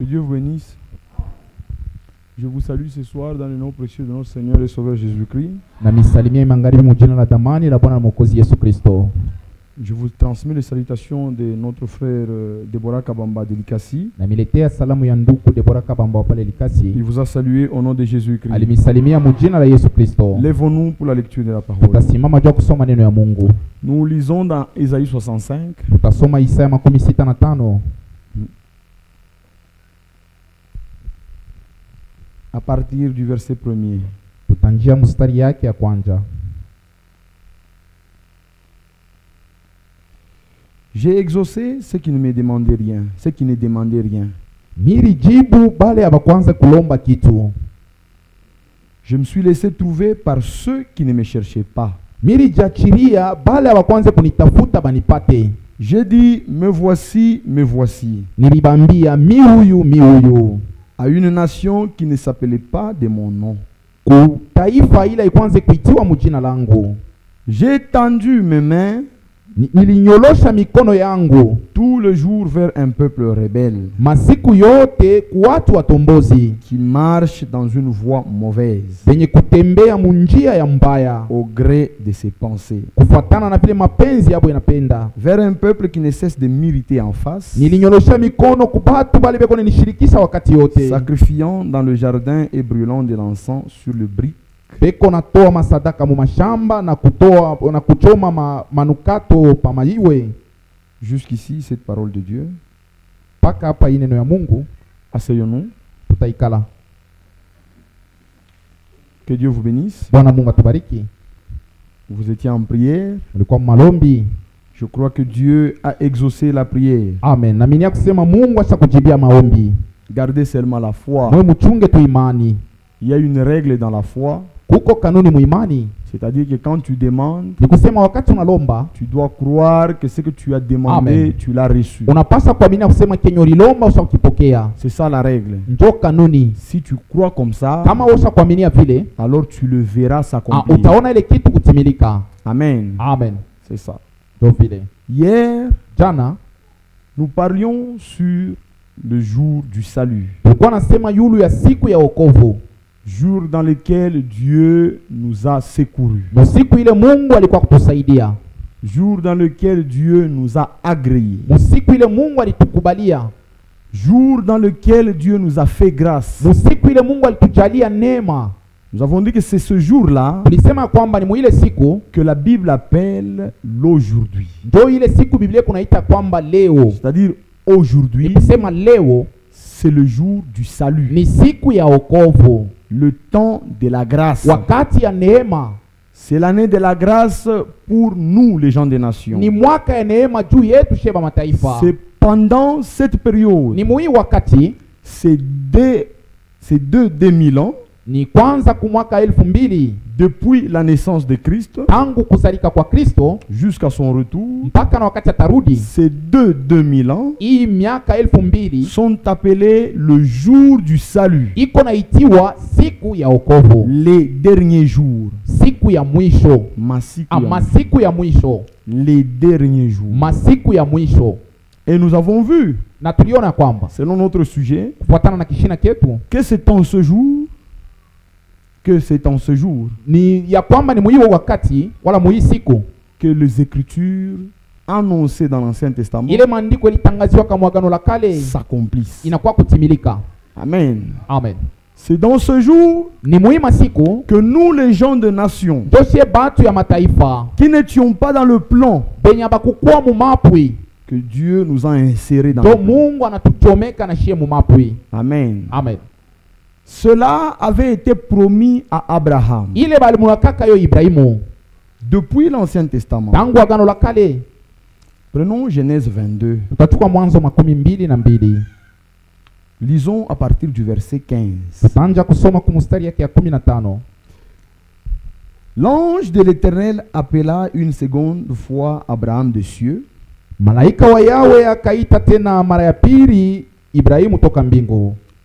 Que Dieu vous bénisse. Je vous salue ce soir dans le nom précieux de notre Seigneur et Sauveur Jésus-Christ. Je vous transmets les salutations de notre frère Deborah Kabamba de Likasi. Il vous a salué au nom de Jésus-Christ. Lèvons-nous pour la lecture de la parole. Nous lisons dans Isaïe 65. À partir du verset 1er. J'ai exaucé ceux qui ne me demandaient rien, ceux qui ne demandaient rien. Je me suis laissé trouver par ceux qui ne me cherchaient pas. J'ai dit, me voici, me voici. À une nation qui ne s'appelait pas de mon nom. J'ai tendu mes mains tout le jour vers un peuple rebelle qui marche dans une voie mauvaise au gré de ses pensées, vers un peuple qui ne cesse de m'irriter en face, sacrifiant dans le jardin et brûlant de l'encens sur le brick. Jusqu'ici cette parole de Dieu. Asseyons-nous. Que Dieu vous bénisse. Vous étiez en prière. Je crois que Dieu a exaucé la prière. Amen. Gardez seulement la foi. Il y a une règle dans la foi. C'est-à-dire que quand tu demandes, tu dois croire que ce que tu as demandé, amen, tu l'as reçu. C'est ça la règle. Si tu crois comme ça, alors tu le verras s'accomplir. Amen. Amen. C'est ça. Hier, nous parlions sur le jour du salut. Jour dans lequel Dieu nous a secourus. Jour dans lequel Dieu nous a agréés. Jour dans lequel Dieu nous a fait grâce. Nous avons dit que c'est ce jour-là que la Bible appelle l'aujourd'hui. C'est-à-dire aujourd'hui, c'est le jour du salut. Le temps de la grâce. C'est l'année de la grâce pour nous, les gens des nations. C'est pendant cette période, c'est 2000 ans, depuis la naissance de Christ jusqu'à son retour, ces 2000 ans sont appelés le jour du salut, les derniers jours, les derniers jours. Et nous avons vu, selon notre sujet, que c'est en ce jour que les Écritures annoncées dans l'Ancien Testament s'accomplissent. Amen. Amen. C'est dans ce jour que nous, les gens de nation, qui n'étions pas dans le plan, que Dieu nous a insérés dans le plan. Amen. Amen. Cela avait été promis à Abraham depuis l'Ancien Testament. Prenons Genèse 22. Lisons à partir du verset 15. L'ange de l'Éternel appela une seconde fois Abraham des cieux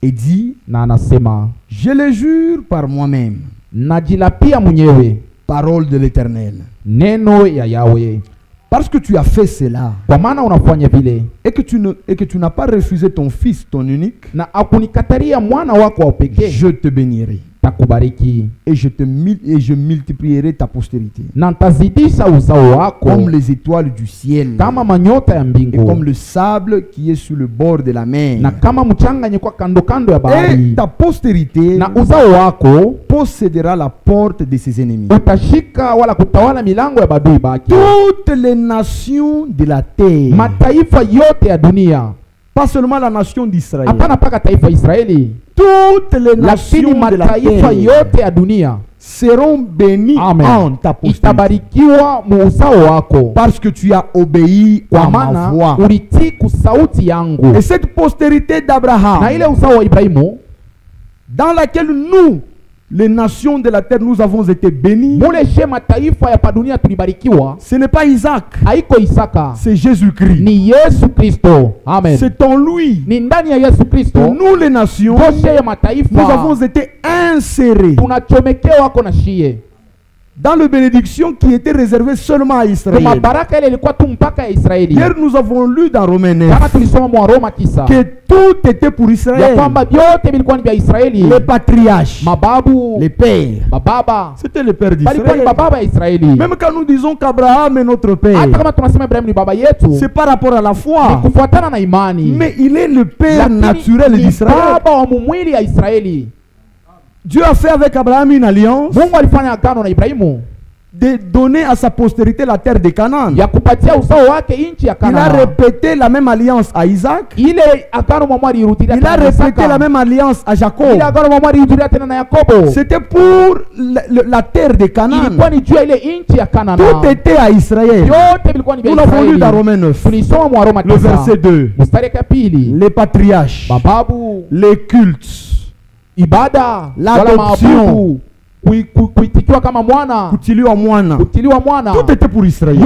et dit, je le jure par moi-même, parole de l'Éternel, Parce que tu as fait cela et que tu n'as pas refusé ton fils, ton unique, je te bénirai. Et je multiplierai ta postérité comme les étoiles du ciel et comme le sable qui est sur le bord de la mer. Et ta postérité possédera la porte de ses ennemis. Toutes les nations de la terre, pas seulement la nation d'Israël, toutes les nations de la terre seront bénies en ta postérité parce que tu as obéi à ma voix. Et cette postérité d'Abraham, dans laquelle nous, les nations de la terre, nous avons été bénis, ce n'est pas Isaac, c'est Jésus-Christ. C'est en lui que nous, les nations, nous avons été insérés dans la bénédiction qui était réservée seulement à Israël. Hier, nous avons lu dans Romains 9 que tout était pour Israël. Les patriarches, les pères, c'était le père d'Israël. Même quand nous disons qu'Abraham est notre père, c'est par rapport à la foi, mais il est le père naturel d'Israël. Dieu a fait avec Abraham une alliance de donner à sa postérité la terre de Canaan. Il a répété la même alliance à Isaac. Il a répété la même alliance à Jacob. C'était pour la terre de Canaan. Tout était à Israël. Nous l'avons lu dans Romains 9. Le verset 2. Les patriarches, les cultes, l'adoption, kutiliwa mwana, tout était pour Israël.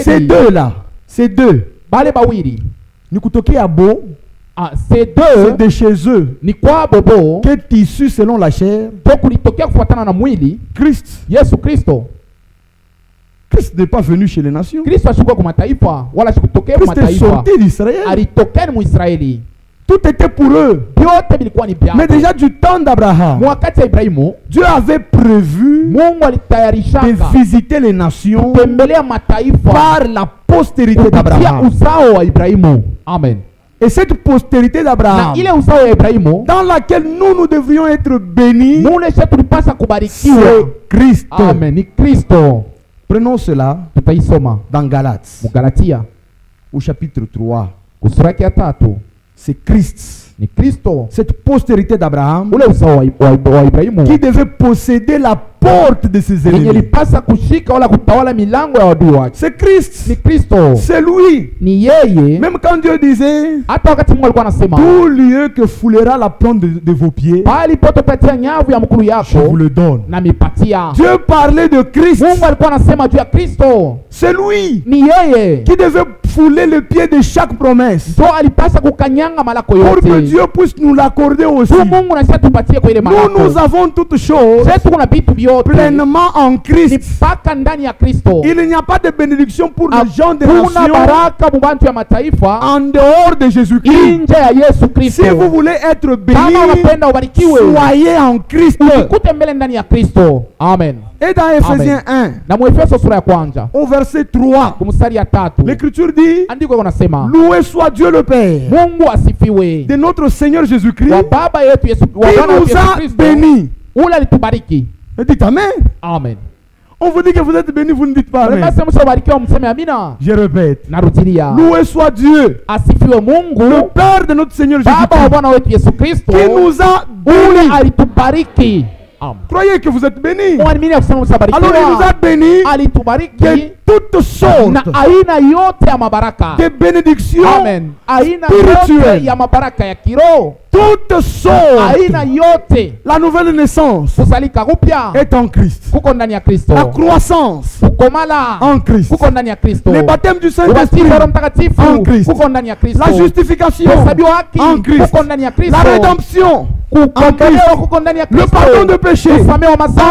Ces deux-là, ces deux, c'est de chez eux qu'est issu selon la chair Christ. Christ n'est pas venu chez les nations. Christ est sorti d'Israël. Tout était pour eux. Mais déjà du temps d'Abraham, Dieu avait prévu de visiter les nations par la postérité d'Abraham. Amen. Et cette postérité d'Abraham, dans laquelle nous devrions être bénis, c'est Christ. Amen. Prenons cela dans Galates, au chapitre 3. C'est Christ. Cette postérité d'Abraham qui devait posséder la porte de ses ennemis. C'est Christ. C'est lui. Même quand Dieu disait tout lieu que foulera la plante de vos pieds, je vous le donne. Dieu parlait de Christ. C'est lui qui devait fouler le pied de chaque promesse pour que Dieu puisse nous l'accorder aussi. Nous avons toutes choses pleinement en Christ. Il n'y a pas de bénédiction pour les gens des nations en dehors de Jésus-Christ. Si vous voulez être bénis, soyez en Christ. Amen. Et dans Ephésiens 1, au verset 3, l'Écriture dit: loué soit Dieu le Père de notre Seigneur Jésus-Christ, qui nous a bénis. Et dites Amen. Amen. On vous dit que vous êtes bénis, vous ne dites pas Amen. Je répète. Loué soit Dieu, le Père de notre Seigneur Jésus-Christ, qui nous a bénis. Croyez que vous êtes bénis. Alors il nous a bénis de toutes sortes de bénédictions spirituelles. Toutes sortes. La nouvelle naissance est en Christ. La croissance en Christ. Le baptême du Saint-Esprit en Christ. La justification en Christ. La rédemption en Christ. Le pardon de péché en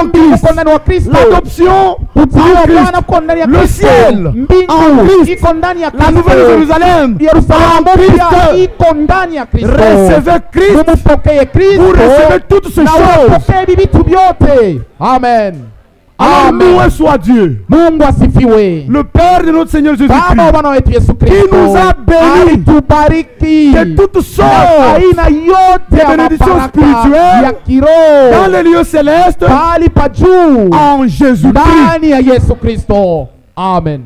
Christ. L'adoption en Christ. Le ciel en Christ. La nouvelle Jérusalem en Christ. Recevez Christ. Vous recevez toutes ces choses. Amen. Alors loué soit Dieu, le Père de notre Seigneur Jésus-Christ, qui nous a bénis de toutes sortes de bénédictions spirituelles dans les lieux célestes en Jésus-Christ. Amen.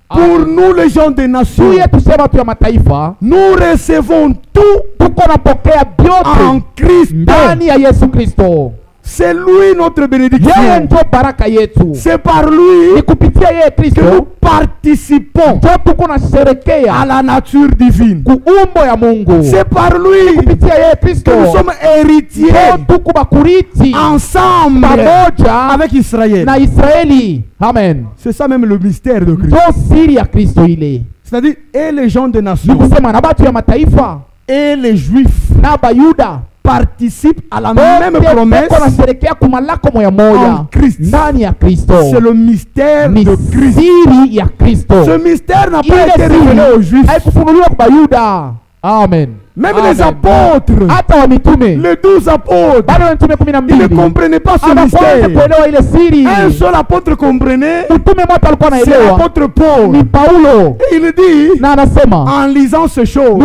Pour nous les gens des nations, nous recevons tout en Christ. C'est lui notre bénédiction. C'est par lui que nous participons à la nature divine. C'est par lui que nous sommes héritiers ensemble avec Israël. Amen. C'est ça même le mystère de Christ. C'est-à-dire, et les gens des nations et les Juifs participe à la même promesse en Christ. C'est le mystère de Christ. Ce mystère n'a pas été révélé aux Juifs. Amen. Même les apôtres, les 12 apôtres, ils ne comprenaient pas ce mystère. Un seul apôtre comprenait, c'est l'apôtre Paul. Et il dit, en lisant ces choses,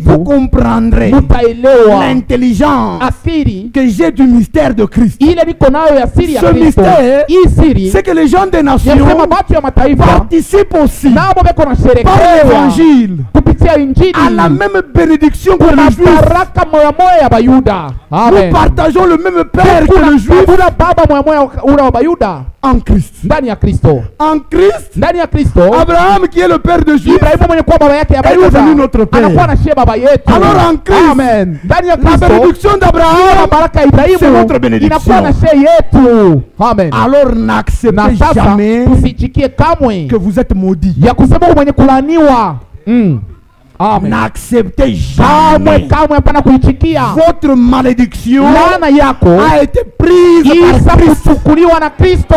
vous comprendrez l'intelligence que j'ai du mystère de Christ. Ce mystère, c'est que les gens des nations participent aussi par l'évangile à la même bénédiction que les Juifs. Nous partageons le même Père que le Juif en Christ. En Christ, Abraham qui est le Père de Juifs est devenu notre Père. Alors en Christ, la bénédiction d'Abraham, c'est notre bénédiction. Alors n'acceptez jamais que vous êtes maudits. N'acceptez jamais. Votre malédiction a été prise par Christ.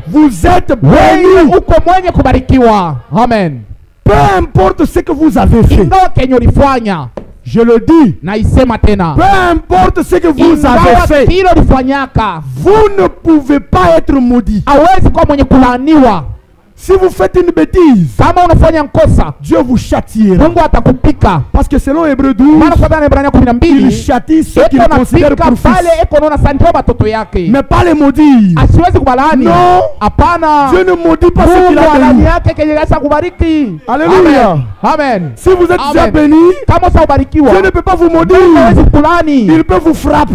Vous êtes bénis. Amen. Peu importe ce que vous avez fait, je le dis, peu importe ce que vous avez fait, vous ne pouvez pas être maudit. Si vous faites une bêtise, Dieu vous châtiera. Parce que selon Hébreux 12, il châtie ceux qu'il considère pour fils, mais pas les maudits. Non, Dieu ne maudit pas ceux qu'il a bénis. Alléluia. Amen. Si vous êtes déjà béni, Dieu ne peut pas vous maudire. Il peut vous frapper,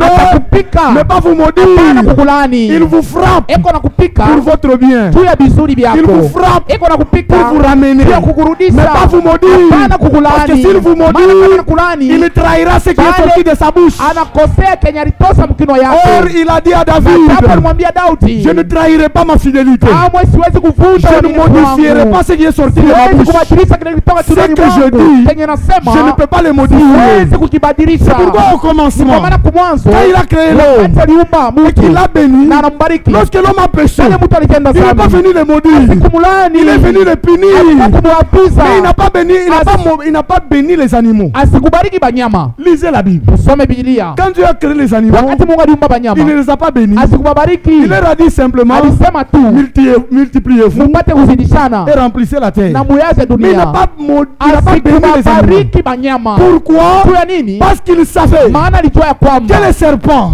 mais pas vous maudire. Il vous frappe pour votre bien. Il vous frappe pour vous ramener, mais pas vous maudire. Parce que s'il vous maudit, il trahira ce qui est sorti de sa bouche. Or il a dit à David, je ne trahirai pas ma fidélité. Je ne modifierai pas ce qui est sorti de ma bouche. Ce que je dis, je ne peux pas le modifier. C'est pourquoi au commencement, quand il a créé l'homme et qu'il a béni, lorsque l'homme a péché, il n'a pas venu le maudire. Il est venu les punir. Mais il n'a pas béni les animaux. Lisez la Bible. Quand Dieu a créé les animaux, il ne les a pas bénis. Il leur a dit simplement, multipliez-vous et remplissez la terre. Mais il n'a pas béni les animaux. Pourquoi? Parce qu'il savait que le serpent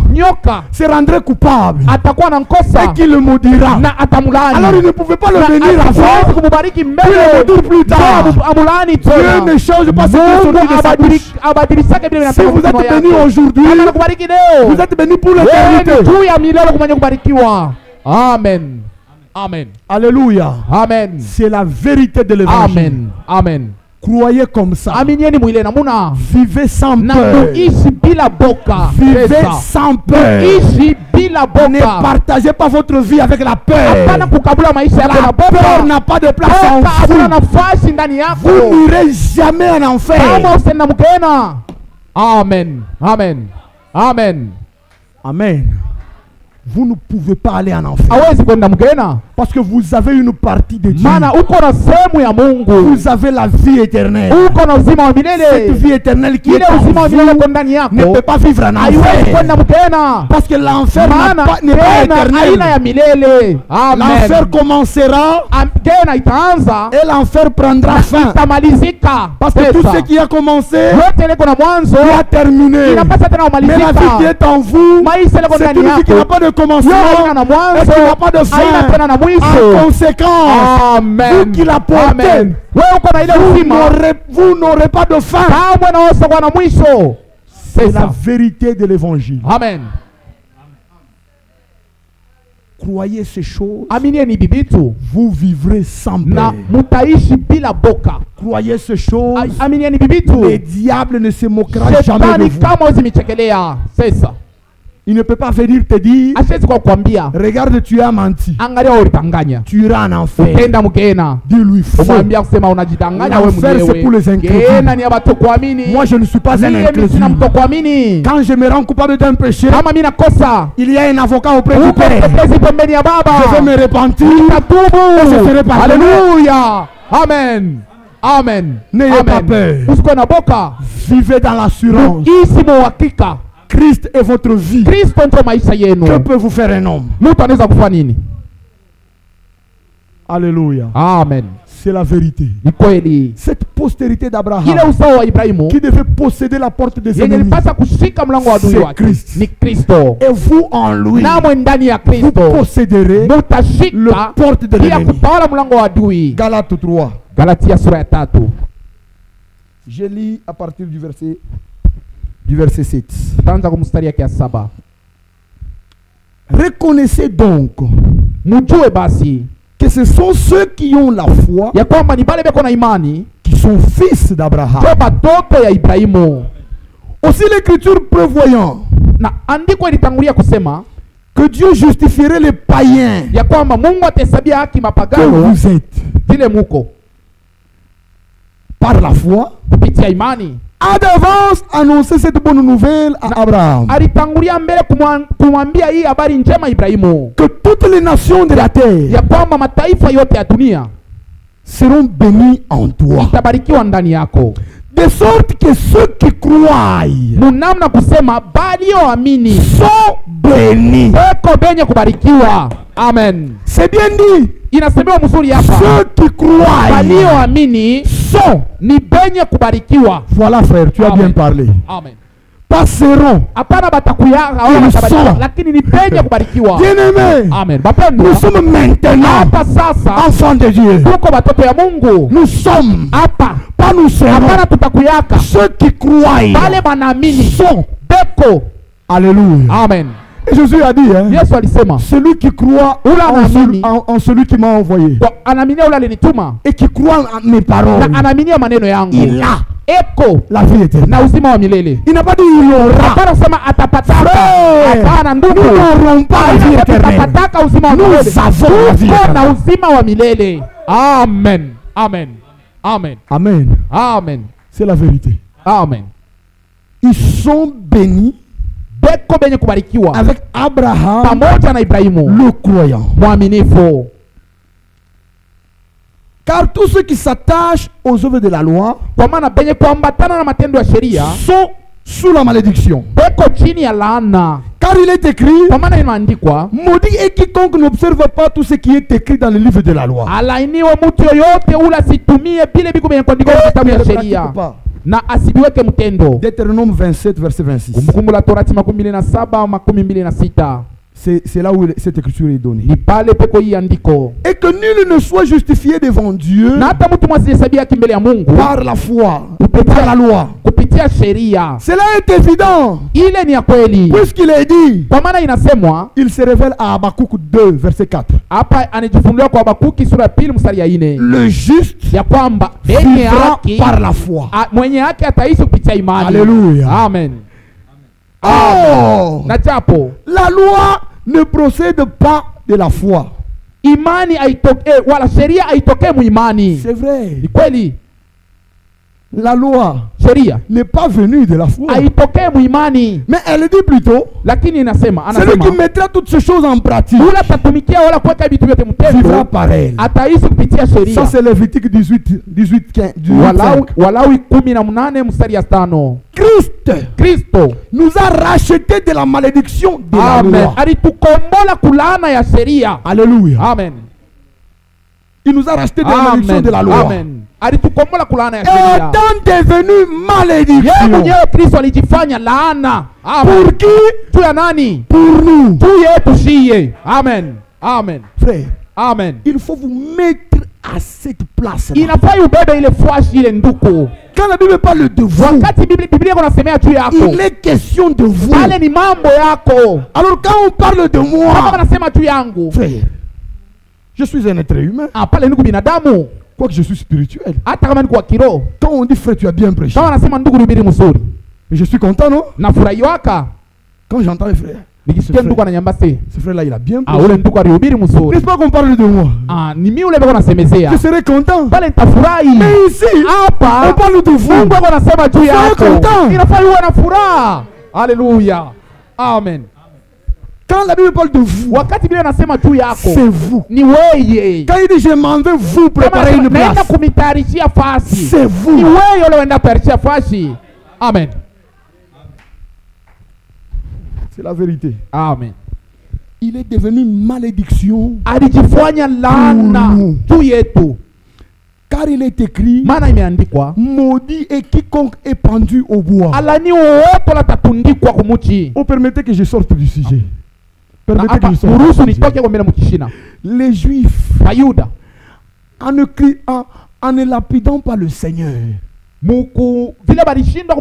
se rendrait coupable et qu'il le maudira. Alors il ne pouvait pas le bénir avant, puis le maudire plus tard. Dieu ne change pas ce qui est sorti de sa bouche. Si vous êtes bénis aujourd'hui, vous êtes bénis pour l'éternité. Amen. Amen. Alléluia. Amen. C'est la vérité de l'évangile. Amen. Amen. Croyez comme ça. Vivez sans peur. Vivez sans peur. Ne partagez pas votre vie avec la peur. La peur n'a pas de place en vous. Vous n'irez jamais en enfer. Amen. Amen. Amen. Amen. Vous ne pouvez pas aller en enfer. Parce que vous avez une partie de Dieu. Vous avez la vie éternelle. Cette vie éternelle qui est en vous ne peut pas vivre en enfer. Parce que l'enfer n'est pas éternel. L'enfer commencera et l'enfer prendra fin. Parce que tout ce qui a commencé doit terminer. Mais la vie qui est en vous, c'est une vie qui n'a pas de commencement et qui n'a pas de fin. En conséquence, vous qui la portez, vous n'aurez pas de fin. C'est la vérité de l'évangile. Amen. Croyez ces choses, vous vivrez sans peur. Croyez ces choses, le diable ne se moquera jamais de vous. C'est ça. Il ne peut pas venir te dire, regarde, tu as menti, tu iras en enfer. Dis-lui faux. L'enfer, c'est pour les incrédules. Moi, je ne suis pas un incrédule. Quand je me rends coupable d'un péché, il y a un avocat auprès du Père. Je vais me repentir et je serai pardonné. Alléluia. Amen. Amen. N'ayez pas peur. Vivez dans l'assurance. Christ est votre vie. Que peut vous faire un homme? Alléluia. Amen. C'est la vérité. Cette postérité d'Abraham qui devait posséder la porte des ennemis, c'est Christ. Et vous en lui, vous posséderez la porte de l'ennemi. Galates 3. Je lis à partir du verset 7. Reconnaissez donc que ce sont ceux qui ont la foi qui sont fils d'Abraham. Aussi l'Écriture prévoyant que Dieu justifierait les païens que vous êtes par la foi, a d'avance annoncé cette bonne nouvelle à Abraham, que toutes les nations de la terre seront bénies en toi, de sorte que ceux qui croient sont bénis. Amen. C'est bien dit. Ceux qui croient sont. Voilà, frère, tu as bien parlé. Amen. Passeront. Bien-aimés, nous sommes maintenant enfants de Dieu. Nous sommes, pas nous serons. Ceux qui croient sont. Alléluia. Amen. Et Jésus a dit, celui qui croit en celui qui m'a envoyé et qui croit en mes paroles, il a la vie éternelle. Il n'a pas dit il aura. Nous n'aurons pas la vie éternelle. Nous avons la vie éternelle. Amen. Amen. Amen. Amen. Amen. C'est la vérité. Amen. Ils sont bénis avec Abraham, le croyant. Car tous ceux qui s'attachent aux œuvres de la loi sont sous la malédiction. Car il est écrit, maudit est quiconque n'observe pas tout ce qui est écrit dans le livre de la loi. Na asibiweke mtendo. Deutéronome 27 verset 26. Kumbukumbu la Torati 27:26. C'est là où cette écriture est donnée. Ni pale peko hii andiko. Et que nul ne soit justifié devant Dieu na hata mtu mwasihesabia kimbele ya Mungu par la foi, par la loi. Kupitia sheria. Cela est évident. Ile ni ya kweli. Puisqu'il est dit, kwa maana inasemwa, il se révèle à Habakkuk 2 verset 4. Hapa anajifunua kwa Habakuki sura ya 2 mstari ya 4. Le juste ya kwamba mwenye haki par la foi. Mwenye haki ataishi kupitia imani. Alléluia. Amen. Oh, na japo la loi ne procède pas de la foi. Imani haitokee wala sheria haitokee muimani. C'est vrai. Ni kweli. La loi sheria n'est pas venue de la foi. haitokee muimani, Mais elle dit plutôt, lakini inasema, celui qui anasema mettra toutes ces choses en pratique yule atatumikia wala kuweka vitu vyote vivra mtendo par elle. ataishi kupitia Ça sheria. c'est Lévitique 18, 15. Walawi 18 mstari ya 5. Kristo nous a racheté de la malédiction de la amen loi. alitukombola kulaana ya sheria. Alléluia. Amen. Il nous a racheté de la malédiction de la loi. Amen. Alitukombola kulaana ya sheria. Étant devenu Yeye malédiction. mwenyewe Kristo alijifanya laana. Amen. Pour qui? Tu ya nani? Pour nous. Tu yetu shiye. Amen. Amen. Frère, Amen. il faut vous mettre à cette place-là. Inafaa ubebe ile fwashi ile nduku. Quand la Bible parle de vous, Wakati Biblia kunasemea juu yako, il est question de vous. pale ni mambo yako. Alors quand on parle de Kama moi, wanasema juu yangu, frère, je suis un être humain. pale niko binadamu. Quoique je suis spirituel. Hata kama niko kiroho. Quand on dit frère, tu as bien prêché. Kama wanasema ndugu nihubiri mzuri, Mais je suis content, non? nafurahiwaka Quand j'entends les frères. nikisikia ndugu ananyamba se, Ce frère-là, il a bien prêché. ule ndugu alihubiri mzuri. N'est-ce pas qu'on parle de moi? Ni mimi ule bako nasemezea. Je serai content. Pale nitafurahi. Mais ici, Hapa on parle de vous. Mungu ako anasema juu yako. content. Inafaa uwe na furaha. Haleluya. Amen. Quand la Bible parle de vous, Wakati Biblia inasema juu yako, c'est vous. ni wewe. Quand il dit je m'en vais vous préparer une Naenda place, kumitayarishia fasi. c'est vous. Ni wewe ule unaenda kutayarishia fasi. Amen. C'est la vérité. Amen. Il est devenu malédiction Alijifanya laana juu yetu. car il est écrit, Maana imeandikwa, maudit est quiconque est pendu au bois. alani wote watatundikwa kumuchi. Oh, permettez que je sorte du sujet. Permettez que je sorte Uruhusu du sujet. nitoke kwa mbele mkishina. Les Juifs, Bayuda en ne lapidant pas le Seigneur, muku vile balishindwa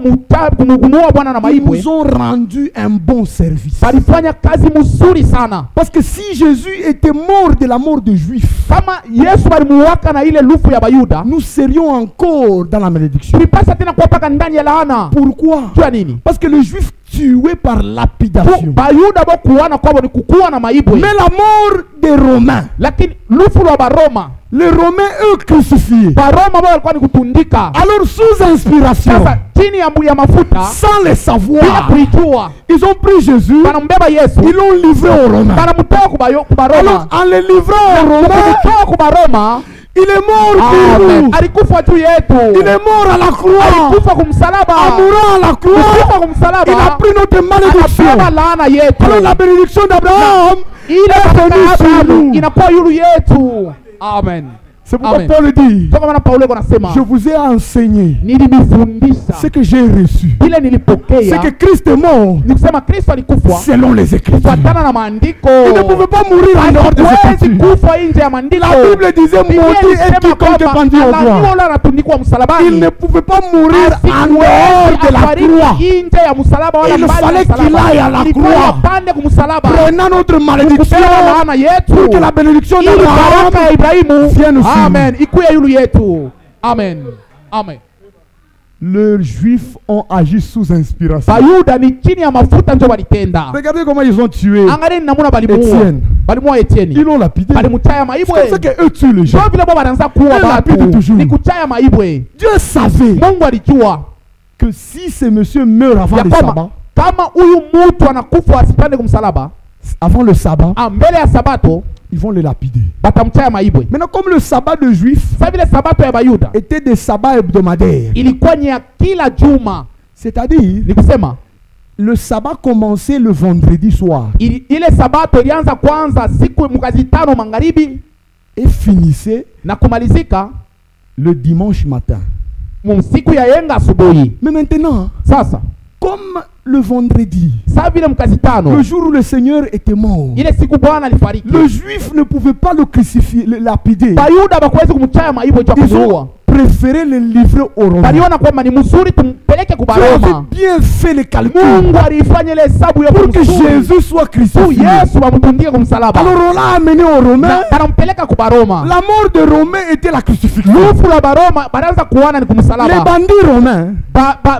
kumugumua Bwana na ils maibwe, nous ont rendu un bon service. balifanya kazi mzuri sana. Parce que si Jésus était mort de la mort des Juifs, Kama Yesu balimuwaka na ile lufu ya Bayuda, nous serions encore dans la malédiction. tulipasa tena kuwa paka ndani ya laana. Pourquoi? Jua nini? Parce que les Juifs tués par lapidation. Bayuda bo kuwana kwabo ni kukuwa na maibwe. Mais la mort des Romains, Lakini lufu lwa Baroma, les Romains eux crucifiés. Baroma bo walikuwa ni kutundika. Alors sous inspiration, Sasa chini ya mafuta, sans le bila savoir, kuijua, ils ont pris Jésus, banambeba Yesu, ils l'ont livré aux Romains. banamutoa ku Baroma. Alors en le livrant aux Romains, Kumtoa ku Baroma, il est mort pour amen, nous. alikufa juu yetu. Il est mort à la croix. Alikufa kumsalaba. En mourant à la croix, Kufa kumsalaba, il a pris notre malédiction. anabeba laana yetu. Alors la bénédiction d'Abraham Ile est venue sur Abrahamu nous. inakuwa yulu yetu. Amen. C'est pourquoi Amen. Paul dit, Toka maana Paulo anasema, je vous ai enseigné nilimifundisha ce que j'ai reçu. ile nilipokea. C'est que Christ est mort Ni kusema Kristo alikufa selon les Écritures. kufuatana na maandiko. Il ne pouvait pas mourir en dehors des Hawezi Écritures. kufa nje ya maandiko. La Bible disait, Biblia maudit est ilisema quiconque est kwamba pendu au alaniwa bois. ule anatundikwa msalabani. Il ne pouvait pas mourir en dehors de la croix. nje ya msalaba wala Il mbali ya fallait msalaba. qu'il aille à la Ilikuwa croix. apande kumsalaba. Prenant notre malédiction Kupewa laana yetu. pour que la bénédiction Ili baraka ya d'Abraham Ibrahimu, vienne sur amen, ikuye yulu yetu. Amen. Amen. Les Juifs ont agi sous inspiration. Bayuda ni chini ya mafuta ndio walitenda. Regardez comment ils ont tué Angalia namuna balimuua. Etienne. Balimuua Etienne. Ils l'ont lapidé. Balimutaya C'est maibwe. comme ça qu'eux tuent les gens. Ndio vile baba anaanza kuua Elle lapide watu. toujours. Ni kuchaya maibwe. Dieu savait Mungu alijua que si ce monsieur meurt avant ya le kwamba sabbat, kama huyu mtu anakufa asipande kumsalaba, avant le sabbat, mbele ya sabato ils vont le lapider. batamchaya maibwe. Maintenant, comme le sabbat de Juifs Sasa vile sabato ya Bayuda était des sabbats hebdomadaires, ilikuwa ni ya kila juma, c'est-à-dire ni kusema le sabbat commençait le vendredi soir ile sabato ilianza kwanza siku mkazi tano magharibi et finissait na kumalizika le dimanche matin. siku ya yenga asubuhi. Mais maintenant, Sasa comme le vendredi, saa vile mkazi tano, le jour où le Seigneur était mort, ile siku Bwana alifariki, le Juif ne pouvait pas le crucifier, le lapider. Bayuda bakuwezi kumchaya maibwe cha Ils kumuua. ont préféré le livrer aux Romains. Baliona kwamba ni mzuri tumpeleke Dieu kubaroma. avait bien fait les calculs Mungu alifanya ile hesabu ya pour que Jésus soit crucifié. Yesu bamtundike kumsalaba. Alors on l'a amené aux Romains. Banampeleka kubaroma. La mort de Romains était la crucifixion. Lufu la Baroma banaanza kuona ni Les kumsalaba. bandits romains,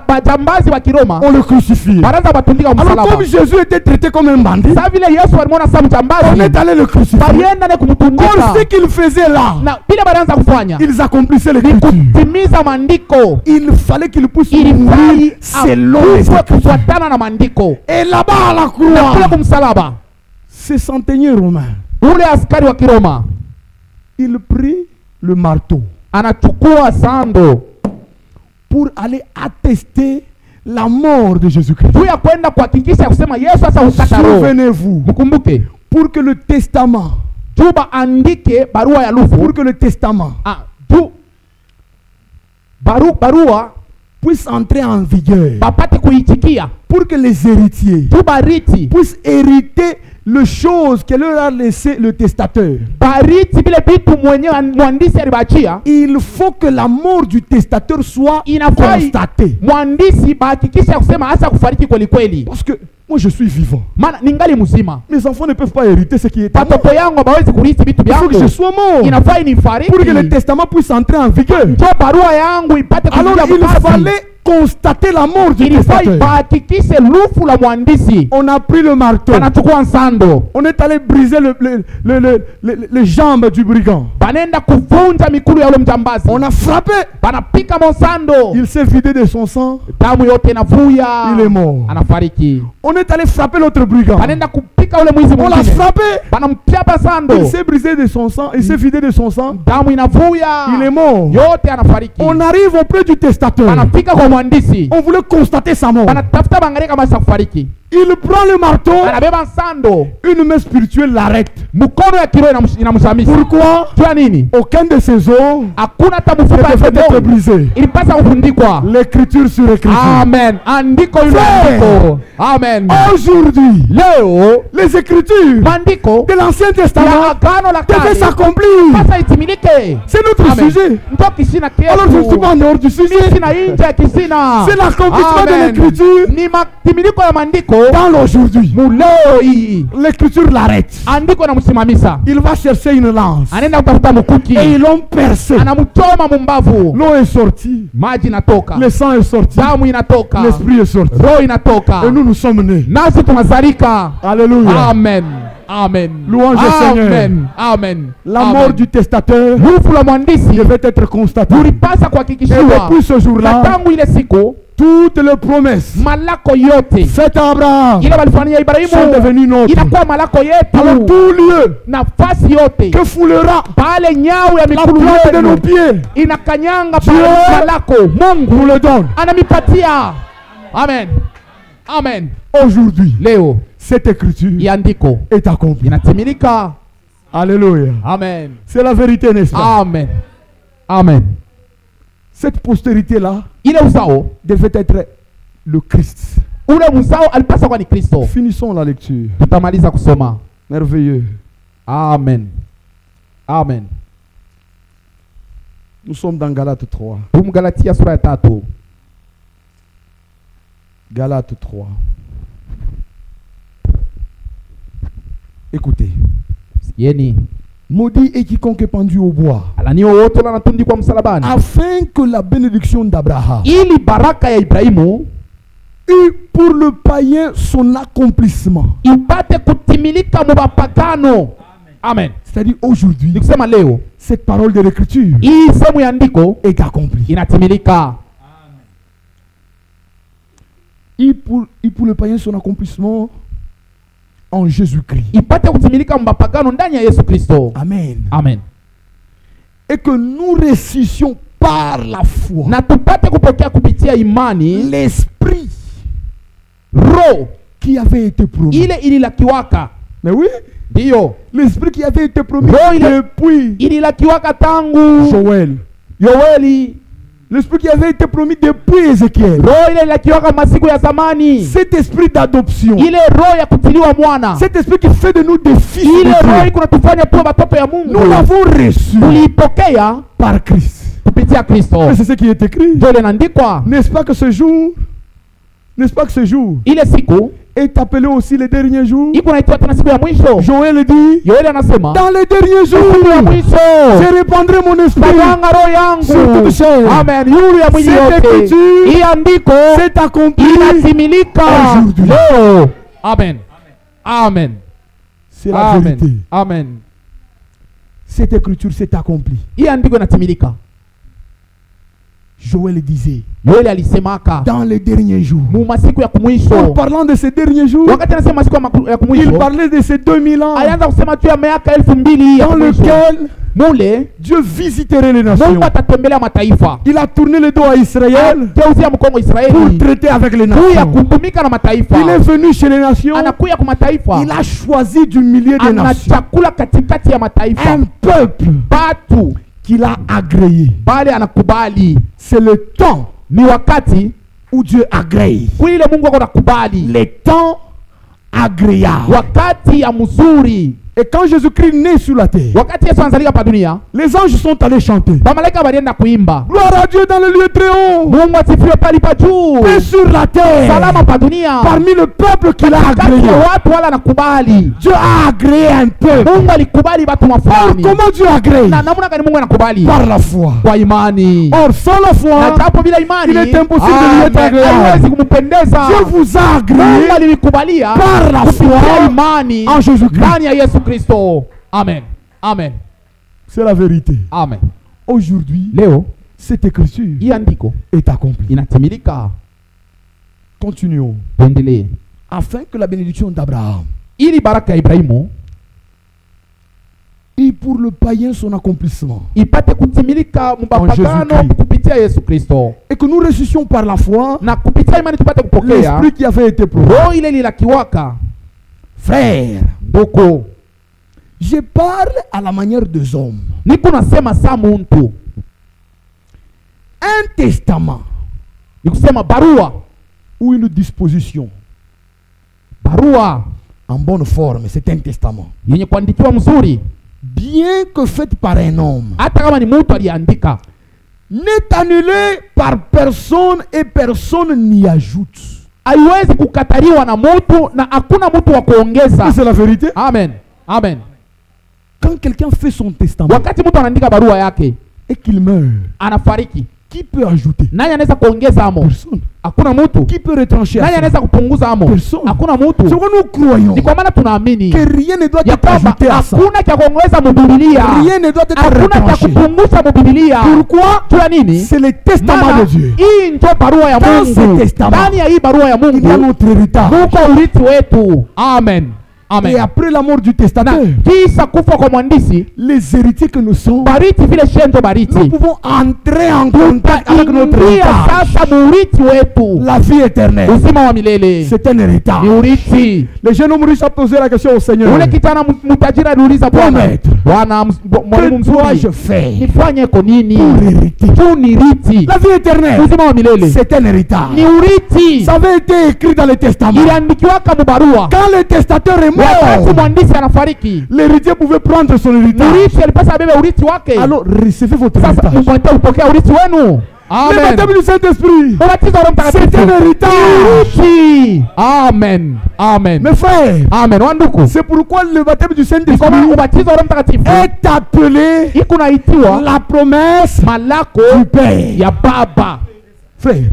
Bajambazi wa Kiroma on le crucifié. banaanza batundika Alors kumsalaba. comme Jésus était traité comme un bandit, Sasa vile Yesu alimwona sasa on mjambazi, est allé le crucifier. balienda ne Or kumtundika. ce qu'il faisait là, Na bila banaanza kufanya ils accomplissaient les ni kutimiza maandiko. Il fallait qu'il puisse mourir selon les kufuatana na maandiko. Et là-bas à la croix, na kule kumsalaba, ce centenier romain, ule askari wa Kiroma, il prit le marteau, anachukua sando pour aller attester la mort de Jésus-Christ. Souvenez-vous, pour que le testament, pour que le testament puisse entrer en vigueur, pour que les héritiers puissent hériter les choses que leur a laissé le testateur. Il faut que la mort du testateur soit constatée. Parce que moi je suis vivant. Mes enfants ne peuvent pas hériter ce qui est à moi. Il faut que je sois mort pour que le testament puisse entrer en vigueur. Alors il fallait constater la mort du testateur. On a pris le marteau. On est allé briser les jambes du brigand. On a frappé. Il s'est vidé de son sang. Il est mort. On est allé frapper l'autre brigand. On l'a frappé. Il s'est brisé de son sang. Il s'est vidé de son sang. Il est mort. On arrive auprès du testateur. On voulait constater sa mort. Il prend le marteau. Une main spirituelle l'arrête. Pourquoi? Aucun de ses os ne devait être brisé. L'écriture sur l'écriture. Amen. Amen. Aujourd'hui, les écritures de l'Ancien Testament devaient s'accomplir. C'est notre sujet. Alors je ne suis pas en dehors du sujet. C'est l'accomplissement de l'écriture dans l'aujourd'hui. L'écriture l'arrête. Il va chercher une lance. Et ils l'ont percé. L'eau est sortie. Le sang est sorti. L'esprit est sorti. Et nous sommes nés. Alléluia. Amen. Amen. Louange au Seigneur. Amen. La mort du testateur devait être constatée. Et depuis ce jour-là, toutes les promesses faites à Abraham sont devenues nôtres. Alors tout lieu que foulera la plante de nos pieds, Dieu nous le donne. Amen. Amen. Aujourd'hui, cette écriture est accomplie. Alléluia. Amen. C'est la vérité, n'est-ce pas? Amen. Amen. Cette postérité-là devait être le Christ. Finissons la lecture. Merveilleux. Amen. Amen. Nous sommes dans Galates 3. Galates 3. Écoutez. Maudit est quiconque est pendu au bois, afin que la bénédiction d'Abraham eût pour le païen son accomplissement. Amen. C'est-à-dire aujourd'hui, cette parole de l'écriture est accomplie. Et pour le païen son accomplissement en Jésus-Christ. Amen. Amen. Et que nous ressuscitions par la foi l'esprit qui avait été promis. Mais oui, l'esprit qui avait été promis depuis Joël. L'esprit qui avait été promis depuis Ézéchiel. Cet esprit d'adoption. Cet esprit qui fait de nous des fils de Dieu. Nous l'avons reçu par Christ. Et c'est ce qui est écrit. N'est-ce pas que ce jour est appelé aussi les derniers jours? Joël dit, dans les derniers jours, je répandrai mon esprit sur toute chair. Amen. Cette écriture s'est accomplie aujourd'hui. Amen. Amen. C'est la vérité. Amen. Cette écriture s'est accomplie. Joël disait, Yoeli alisemaka dans les derniers jours, mu masiku ya kumwisho. en parlant de ces derniers jours, Wakati anasema masiku ya kumwisho, il parlait de ces 2000 ans alianza kusema juu ya miaka 2000 ya dans kumwisho. lequel Mule Dieu visiterait les nations. Mungu atatembelea mataifa. Il a tourné le dos à Israël Geuzia mkongo pour Israeli traiter avec les kuya nations. kutumika na mataifa. Il est venu chez les nations. Anakuya kwa mataifa. Il a choisi du milieu des nations Anachakula katikati ya mataifa. un peuple Batu qu'il a agréé. bali anakubali. C'est le temps Ni wakati où Dieu agrée. kuile Mungu ako nakubali. Les temps agréables. Wakati ya mzuri. Et quand Jésus-Christ naît sur la terre, Wakati Yesu anazalika pa dunia, les anges sont allés chanter. bamalaika balienda kuimba. Gloire à Dieu dans le lieu très haut. Mungu asifiwe pali pa juu. Et sur la terre, Salama pa dunia. parmi le peuple qu'il a Katikati agréé. ya watu wala nakubali. Dieu a agréé un peuple. Mungu alikubali watu Or, mafulani. comment Dieu agrée? Na namna gani Mungu anakubali? Par la foi. Kwa imani. Or, sans la Na foi, japo bila imani, il est impossible de lui être agréable. haiwezi kumpendeza. Dieu vous a Mungu agréé alikubalia par la kupitia foi imani en Jésus-Christ. ndani ya Yesu Kristo. Amen. Amen. C'est la vérité. Amen. Aujourd'hui, Leo cette écriture hii andiko est accomplie. inatimilika. Continuons. Tuendelee. Afin que la bénédiction d'Abraham Ili baraka ya Ibrahimu et pour le païen son accomplissement, ipate kutimilika mubapagano Jésus-Christ. kupitia Yesu Kristo. et que nous ressuscitions par la foi Na kupitia imani tupate kupokea l'esprit qui avait été prouvé. roho ile lilakiwaka. Frère, Ndugu, je parle à la manière des hommes. niko nasema saa muntu. Un testament Ni kusema barua. ou une disposition Barua en bonne forme, c'est un testament. yenye kuandikiwa mzuri, Bien que fait par un homme, hata kama ni mtu aliandika, n'est annulé par personne et personne n'y ajoute. haiwezi kukataliwa na mtu na hakuna mtu wa kuongeza. C'est la vérité. Amen. Amen. Quand quelqu'un fait son testament Wakati mtu anaandika barua yake, et qu'il meurt, anafariki, qui peut ajouter? nani anaweza kuongeza amo? Personne. Hakuna mtu. Qui peut retrancher à Nani ça? anaweza kupunguza amo? Personne. Hakuna C'est mtu. pourquoi nous croyons Ni kwa maana tunaamini que rien ne doit ya être kwamba ajouté à ça. hakuna cha kuongeza mubibilia, Rien ne doit être hakuna cha retranché. kupunguza mubibilia. Pourquoi? Jua nini? C'est le testament Maana de Dieu. hii ndio barua ya Dans ce Mungu. testament, Ndani ya hii barua ya Il y a Mungu notre héritage. muko urithi wetu. Amen. Et Amen. après la mort du Na testateur, kisha kufa kwa mwandisi, les héritiers que nous sommes, bariti vile shenzo nous bariti, pouvons entrer en contact avec notre ingia héritage. sasa muurithi wetu, La vie éternelle, uzima wa milele. c'est un héritage. Ni urithi. Les jeunes hommes riches ont posé la question au Seigneur. Ule kijana mtajiri aliuliza Bwana, Maître, Bwana mwalimu que dois-je mzuri, faire nifanye ko nini pour hériter? tu nirithi La vie éternelle, uzima wa milele? c'est un héritage. Ni urithi, Ça avait été écrit dans les testaments. iliandikiwaka mubarua. Quand le testateur est Wakati mort, mwandisi anafariki, l'héritier pouvait prendre son héritage. murithi alipasa abebe urithi wake. Alors recevez votre Sasa héritage. mpate upokea urithi wenu. Le Amen. baptême du Saint-Esprit, Ubatizo wa Roho c'est Mtakatifu. un héritage. Urithi. Amen. Amen. Mes frères, Amen. Wanduku, c'est pourquoi le baptême du ni kwamba Saint-Esprit ubatizo wa Roho Mtakatifu est appelé iko naitiwa la promesse malako du Père. ya Baba. Frère,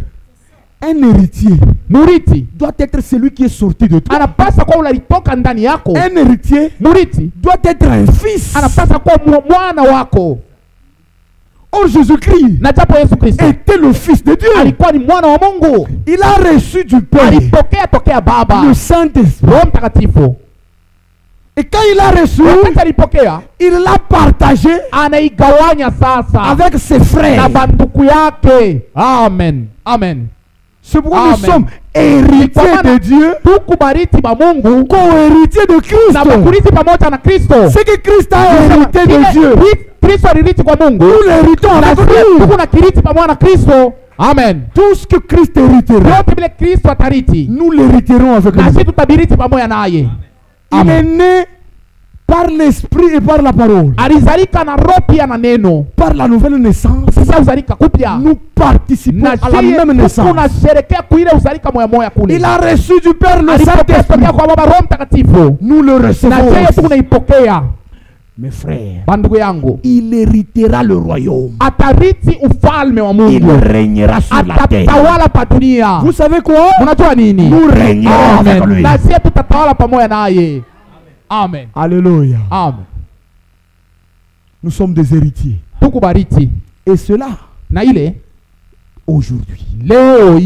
un héritier Murithi doit être celui qui est sorti de toi. anapasa kuwa unalitoka ndani yako. Un héritier Murithi doit être un fils. anapasa kuwa mwana wako. Or Jésus-Christ Na japo Yesu Kristo était le fils de Dieu. alikuwa ni mwana wa Mungu, Il a reçu du Père alipokea tokea Baba le Saint-Esprit. Roho Mtakatifu. Et quand il a reçu, Wakati alipokea, il l'a partagé anaigawanya sasa avec ses frères. na banduku yake. Amen. Amen. C'est pourquoi Amen. nous sommes héritiers de Dieu, Tuku bariti ba Mungu co-héritiers de na Christ. bakurithi pamoja na Kristo. C'est que Christ a hérité de Dieu. Kristo alirithi kwa Mungu. Nous l'héritons Na avec sisi lui. tuko na kirithi pamoja na Kristo. Amen. Tout ce que Christ héritera, Yote vile Kristo atarithi, nous l'hériterons avec na lui. sisi tutabirithi pamoja naye. Il est Amen. né par l'esprit et par la parole. Alizalika na roho pia na neno. Par la nouvelle naissance, Sasa uzalika kupya. nous participons Na à la sheye même naissance. tunasherekea kuile uzalika moya moya kule. Il a reçu du Père le Alipokea Saint-Esprit. tokea kwa Baba Roho Mtakatifu. Nous le Na recevons sheye aussi. tunaipokea. Mes frères, Bandugu yangu, il héritera le royaume. atarithi ufalme wa Il Mungu. régnera sur la terre. Atatawala pa dunia. Vous savez quoi? Unajua nini? Nous régnerons avec Amen. lui. Na sisi tutatawala pamoja naye. Amen. Alléluia. Amen. Nous sommes des héritiers. Tukubariti. Et cela Na ile aujourd'hui. Leo.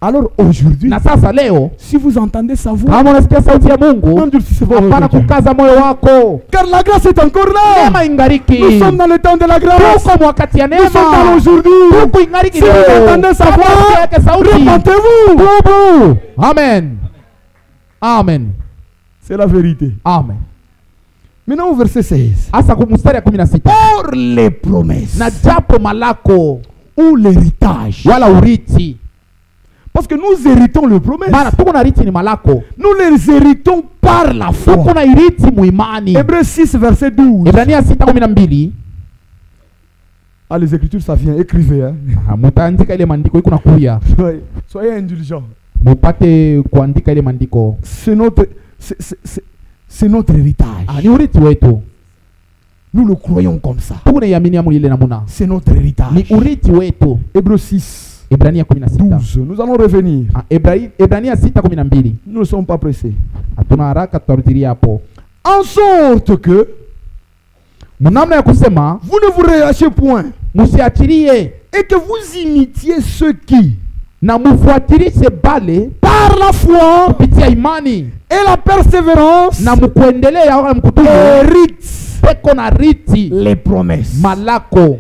Alors aujourd'hui, na sasa leo, si vous entendez sa voix, kama unasikia sauti ya Mungu, hapana kukaza moyo wako, car la grâce est encore là. Neema ingariki. Nous sommes dans le temps de la grâce. Tuko mwakati ya neema. Nous sommes dans aujourd'hui. Tuko ingariki Si leo. vous entendez sa voix, repentez-vous. Tubu. Amen. Amen. C'est la vérité. Amen. Maintenant au verset 16. Asa kumustari ya 16. Or les promesses, na japo malako ou l'héritage, wala urithi, parce que nous héritons les promesses. Maana tuko na urithi ni malako. Nous les héritons par la foi. Tuko na urithi muimani. Hébreux 6 verset 12. Ebrania 6:12. Ah, les écritures ça vient, écrivez hein. Mutaandika ile mandiko iko nakuya. Soyez indulgents. Mupate kuandika ile mandiko. C'est notre héritage. Ni urithi wetu. Nous le croyons comme ça. C'est notre héritage. Ni urithi wetu. Hébreux 6. Ebrania 12. Nous allons revenir. Ebrania 6:12. Nous ne sommes pas pressés. Hatuna haraka, tutarutilia hapo. En sorte que namna ya kusema vous ne vous relâchez point, musiachilie, et que vous imitiez ceux qui na mufuatilishe bale par la foi kupitia imani et la persévérance na mukuendelea wala mkutubu hérite peko na riti les promesses. malako.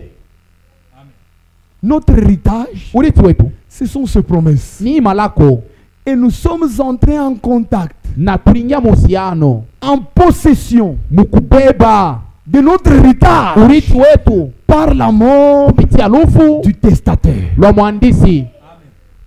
Notre héritage, urithi wetu, ce sont ces promesses. ni malako. Et nous sommes entrés en contact, na tulingia muhusiano, en possession mukubeba de notre héritage urithi wetu par la mort kupitia lufu du testateur. lwa mwandisi.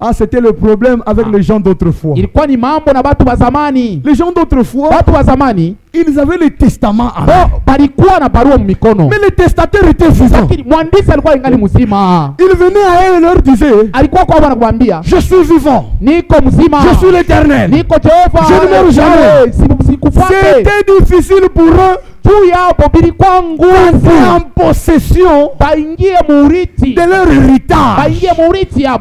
Ah, c'était le problème avec les gens d'autrefois. Ilikuwa ni mambo na batu wa zamani. Les gens d'autrefois, batu wa zamani, ils avaient le testament en main. Balikuwa na barua mikono. Mais le testateur était vivant. Mwandisi alikuwa ingali mzima. Il venait à eux et leur disait, alikuwa kwa bwana kumwambia, je suis vivant. Niko mzima. Je suis l'Éternel. Niko Jehova. Je ne meurs jamais. C'était difficile pour eux. En possession de leur héritage.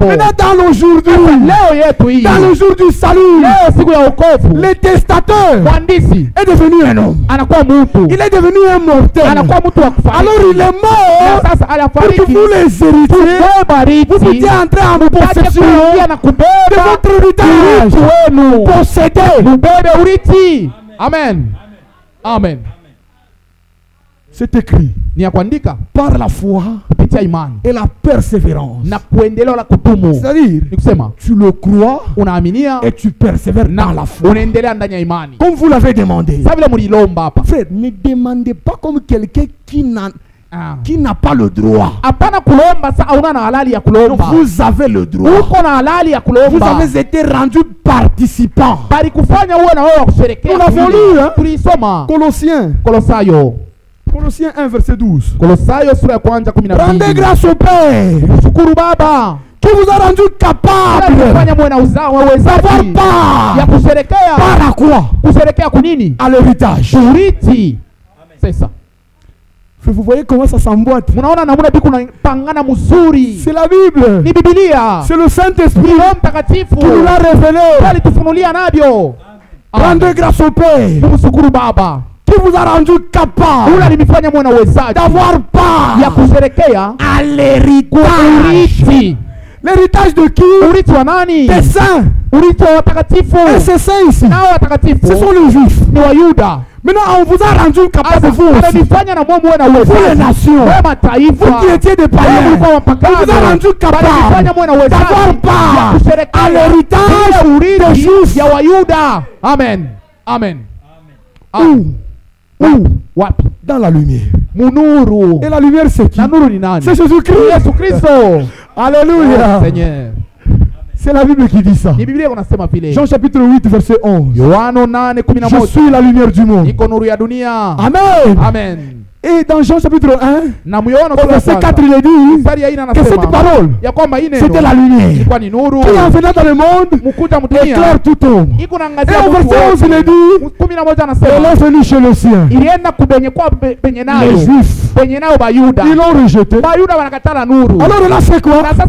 Maintenant dans l'aujourd'hui, dans le jour du salut, le testateur est devenu un homme. Il est devenu un mortel. Alors il est mort pour que vous les héritiez. Vous étiez entrés en possession de votre héritage. Possédez. Amen. Amen. C'est écrit par la foi et la persévérance. C'est-à-dire, tu le crois et tu persévères dans la foi. Comme vous l'avez demandé. Frère, ne demandez pas comme quelqu'un qui n'a pas le droit. Vous avez le droit. Vous avez été rendu participant. Nous l'avons lu, hein? Colossiens 1 verset 12. Rendez grâce au Père qui vous a rendu capable d'avoir part. Par à quoi? À l'héritage. C'est ça. Vous voyez comment ça s'emboîte? C'est la Bible. C'est le Saint-Esprit qui nous l'a révélé. Rendez grâce au Père qui vous a rendu capable d'avoir part à l'héritage. L'héritage de qui? Des saints. Et ces saints ici, ce sont les Juifs. Maintenant, on vous a rendu capable, vous aussi, vous les nations, vous qui étiez des païens, on vous a rendu capable d'avoir part à l'héritage des Juifs. Amen. Amen. Où? Dans la lumière. Et la lumière c'est qui? C'est Jésus-Christ. Alléluia. Seigneur. C'est la Bible qui dit ça. Jean chapitre 8 verset 11. Je suis la lumière du monde. Amen. Amen. Et dans Jean chapitre 1, au verset 4, il est dit que cette parole, c'était la lumière qui en venant dans le monde éclaire tout homme. Et au verset 11, il est dit, elle est venue chez le sien. Les Juifs, ils l'ont rejeté. Alors elle a fait quoi? Elle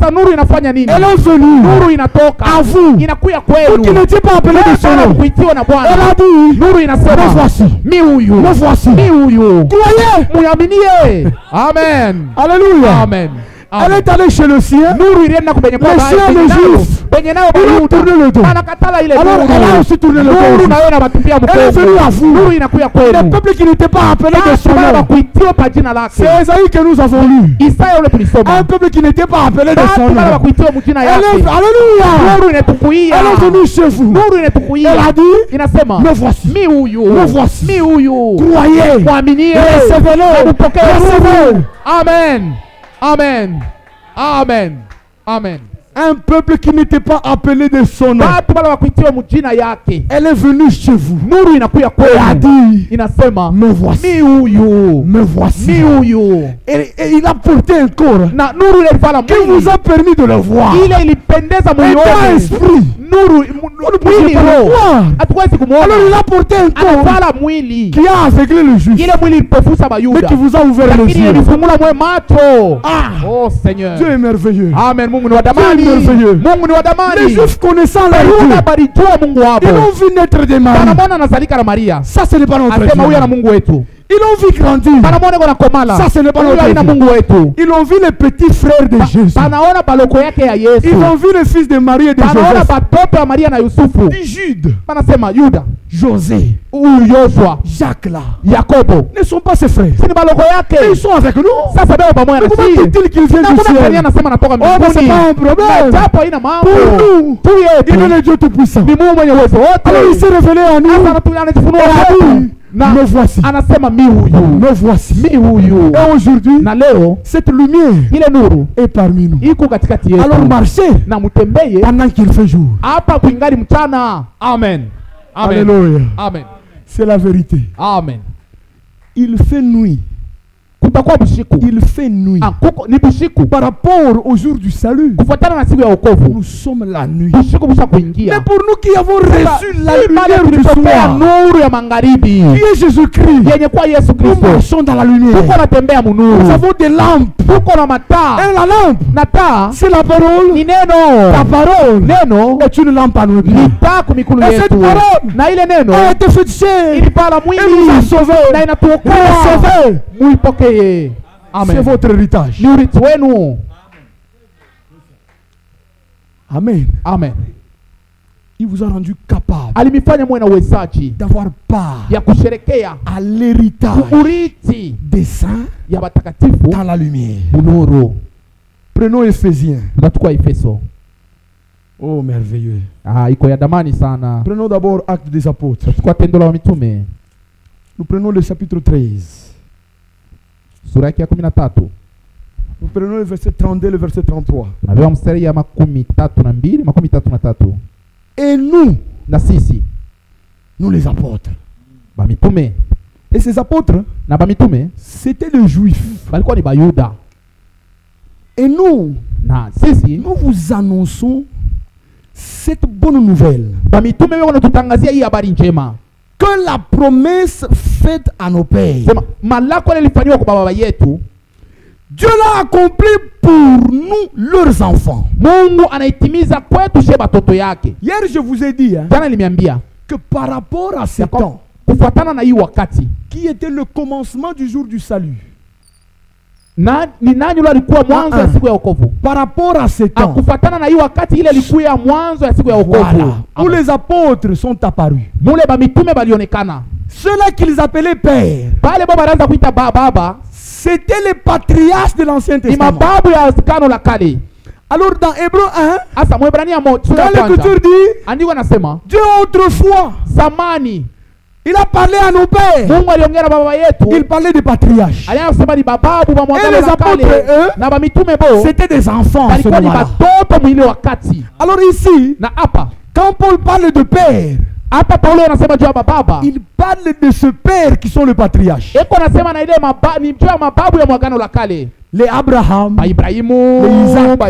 est venue à vous, vous qui n'étiez pas appelés de son nom. Elle a dit, me voici, me voici. Croyez. Amen. Alléluia. Amen. Elle est allée chez le sien. Nuru ilienda kwenye Le sien le juif. Penye nao Il a tourné le dos. anakatala ile Alors elle a aussi tourné le nuru dos. na wewe unabatumbia Elle est venue à vous. nuru inakuya kwenu. Les peuples qui n'étaient pas appelés de son nom. Kuitiwa pa jina lake. C'est Esaïe que nous avons lu. Isaya ule tulisoma. Un peuple qui n'était pas appelé de son nom. Kuitiwa mjina yake. Alléluia. Nuru inatukuia. Elle est venue chez vous. Nuru inatukuia. Elle a dit, inasema, me voici. Mi huyu. Me voici. Mi huyu. Croyez. Muaminie. Recevez-le. Recevez-le. Amen. Amen. Amen. Amen. Un peuple qui n'était pas appelé de son nom. Elle est venue chez vous. Elle a dit, inasema, me voici. Me voici. Et il a porté un corps qui vous a permis de le voir. Un esprit. Alors il a porté un corps qui a aveuglé le juste, mais qui vous a ouvert les yeux. Oh Seigneur, Dieu est merveilleux. Amen. Merveilleux. Les Juifs connaissant la Dieu, ils ont vu naître des Marie. Ça, ce n'est pas notre Dieu. Ils l'ont vu grandir. Ça, ce n'est pas notre Dieu. Ils ont vu les petits frères de Jésus. Ils ont vu les fils de Marie et de Joseph. Ni Jude, José, Jacques là, ne sont pas ses frères. Ils sont avec nous. Comment dit-il qu'ils viennent du ciel? Oh, mais c'est pas un problème. Pour nous, il est le Dieu Tout-Puissant. Alors il s'est révélé à nous. Me voici. Me voici. Et aujourd'hui, cette lumière est parmi nous. Alors marchez pendant qu'il fait jour. Amen. Alléluia. Amen. C'est la vérité. Amen. Il fait nuit. Il fait nuit. Par rapport au jour du salut, nous sommes la nuit. Mais pour nous qui avons reçu la lumière du soir, qui est Jésus-Christ, nous marchons dans la lumière. Nous avons des lampes. Et la lampe, c'est la parole. La parole est une lampe à nos pieds. Et cette parole a été faite chair et nous a sauvés. Recevez. C'est votre héritage. Amen. Amen. Il vous a rendu capable d'avoir part à l'héritage des saints dans la lumière. Prenons Éphésiens. Oh, merveilleux. Prenons d'abord Actes des Apôtres. Nous prenons le chapitre 13. Nous prenons le verset 32 et le verset 33. Et nous les apôtres. Et ces apôtres, c'était les Juifs. Et nous vous annonçons cette bonne nouvelle. Que la promesse faite à nos pères, Dieu l'a accompli pour nous, leurs enfants. Hier, je vous ai dit que par rapport à ce temps, qui était le commencement du jour du salut, par rapport à ce temps, voilà, où les apôtres sont apparus, ceux-là qu'ils appelaient pères, c'était les patriarches de l'Ancien Testament. Alors dans Hébreu 1, quand l'Écriture dit, Dieu autrefois, il a parlé à nos pères. Il parlait des patriarches. Et les apôtres, eux, c'était des enfants à ce moment-là. Alors ici, quand Paul parle de père, il parle de ce père qui sont les patriarches. Les Abraham, les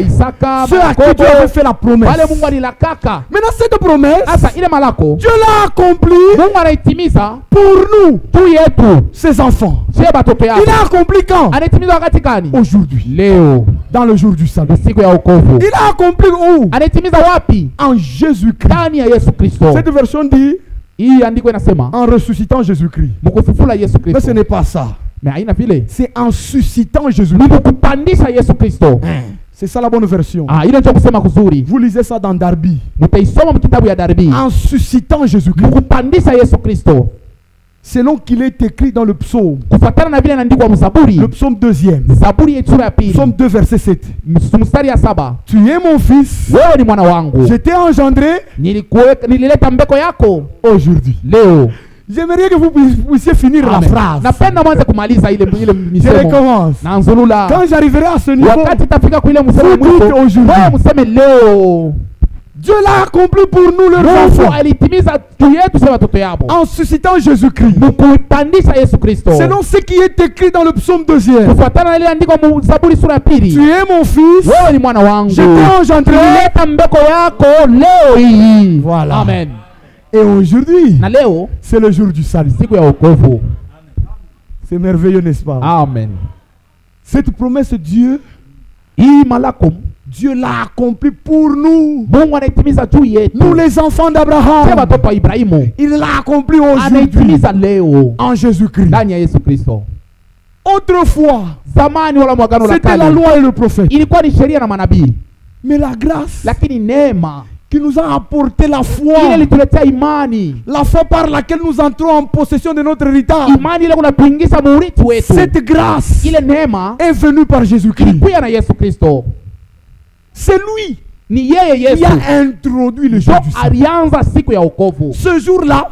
Isaac, ceux à qui Dieu avait fait la promesse. Maintenant cette promesse, Dieu l'a accomplie pour nous, ses enfants. Il a accompli quand? Aujourd'hui, dans le jour du salut. Il a accompli où? En Jésus-Christ. Cette version dit en ressuscitant Jésus-Christ. Mais ce n'est pas ça. C'est en suscitant Jésus. C'est ça la bonne version. Vous lisez ça dans Darby. En suscitant Jésus-Christ. Selon qu'il est écrit dans le psaume. Le psaume 2e. Psaume 2 verset 7. Tu es mon fils. Je t'ai engendré aujourd'hui. J'aimerais que vous puissiez finir la phrase. Je recommence. Quand j'arriverai à ce niveau, vous dites aujourd'hui. Dieu l'a accompli pour nous leurs enfants. En suscitant Jésus-Christ. Selon ce qui est écrit dans le psaume 2e. Tu es mon fils. Je t'ai engendré. Voilà. Amen. Et aujourd'hui, c'est le jour du salut. C'est merveilleux, n'est-ce pas? Amen. Cette promesse de Dieu, Dieu l'a accompli pour nous. Nous les enfants d'Abraham. Il l'a accompli aujourd'hui en Jésus-Christ. Autrefois, c'était la loi et le prophète. Mais la grâce qui nous a apporté la foi, la foi par laquelle nous entrons en possession de notre héritage. Cette grâce est venue par Jésus-Christ. C'est lui qui a introduit le jour du salut. Ce jour-là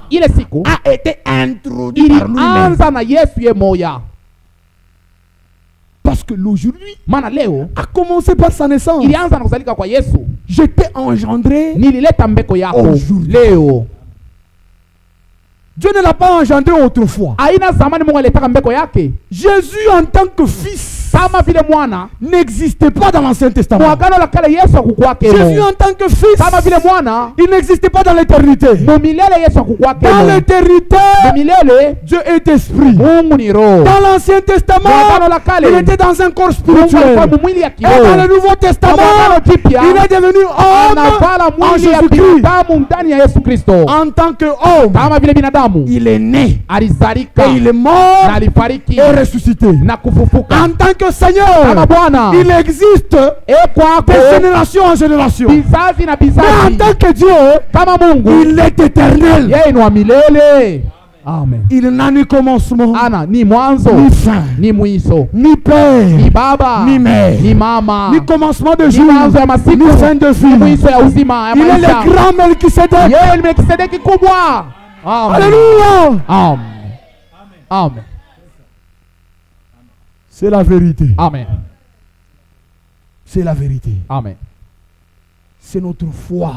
a été introduit par lui-même. Parce que l'aujourd'hui a commencé par sa naissance. Je t'ai engendré aujourd'hui. Dieu ne l'a pas engendré autrefois. Jésus en tant que fils n'existait pas dans l'Ancien Testament. Jésus en tant que fils, il n'existait pas dans l'éternité. Dans l'éternité, Dieu est esprit. Dans l'Ancien Testament, il était dans un corps spirituel. Et dans le Nouveau Testament, il est devenu homme en Jésus-Christ. En tant qu'homme, il est né et il est mort et ressuscité. En tant que Seigneur, il existe de génération en génération. Mais en tant que Dieu, il est éternel. Amen. Il n'a ni commencement, ni fin, ni père, ni mère, ni commencement de jour, ni fin de vie. Il est le grand Melchisédek. Alléluia. Amen. Amen. C'est la vérité. Amen. C'est la vérité. Amen. C'est notre foi.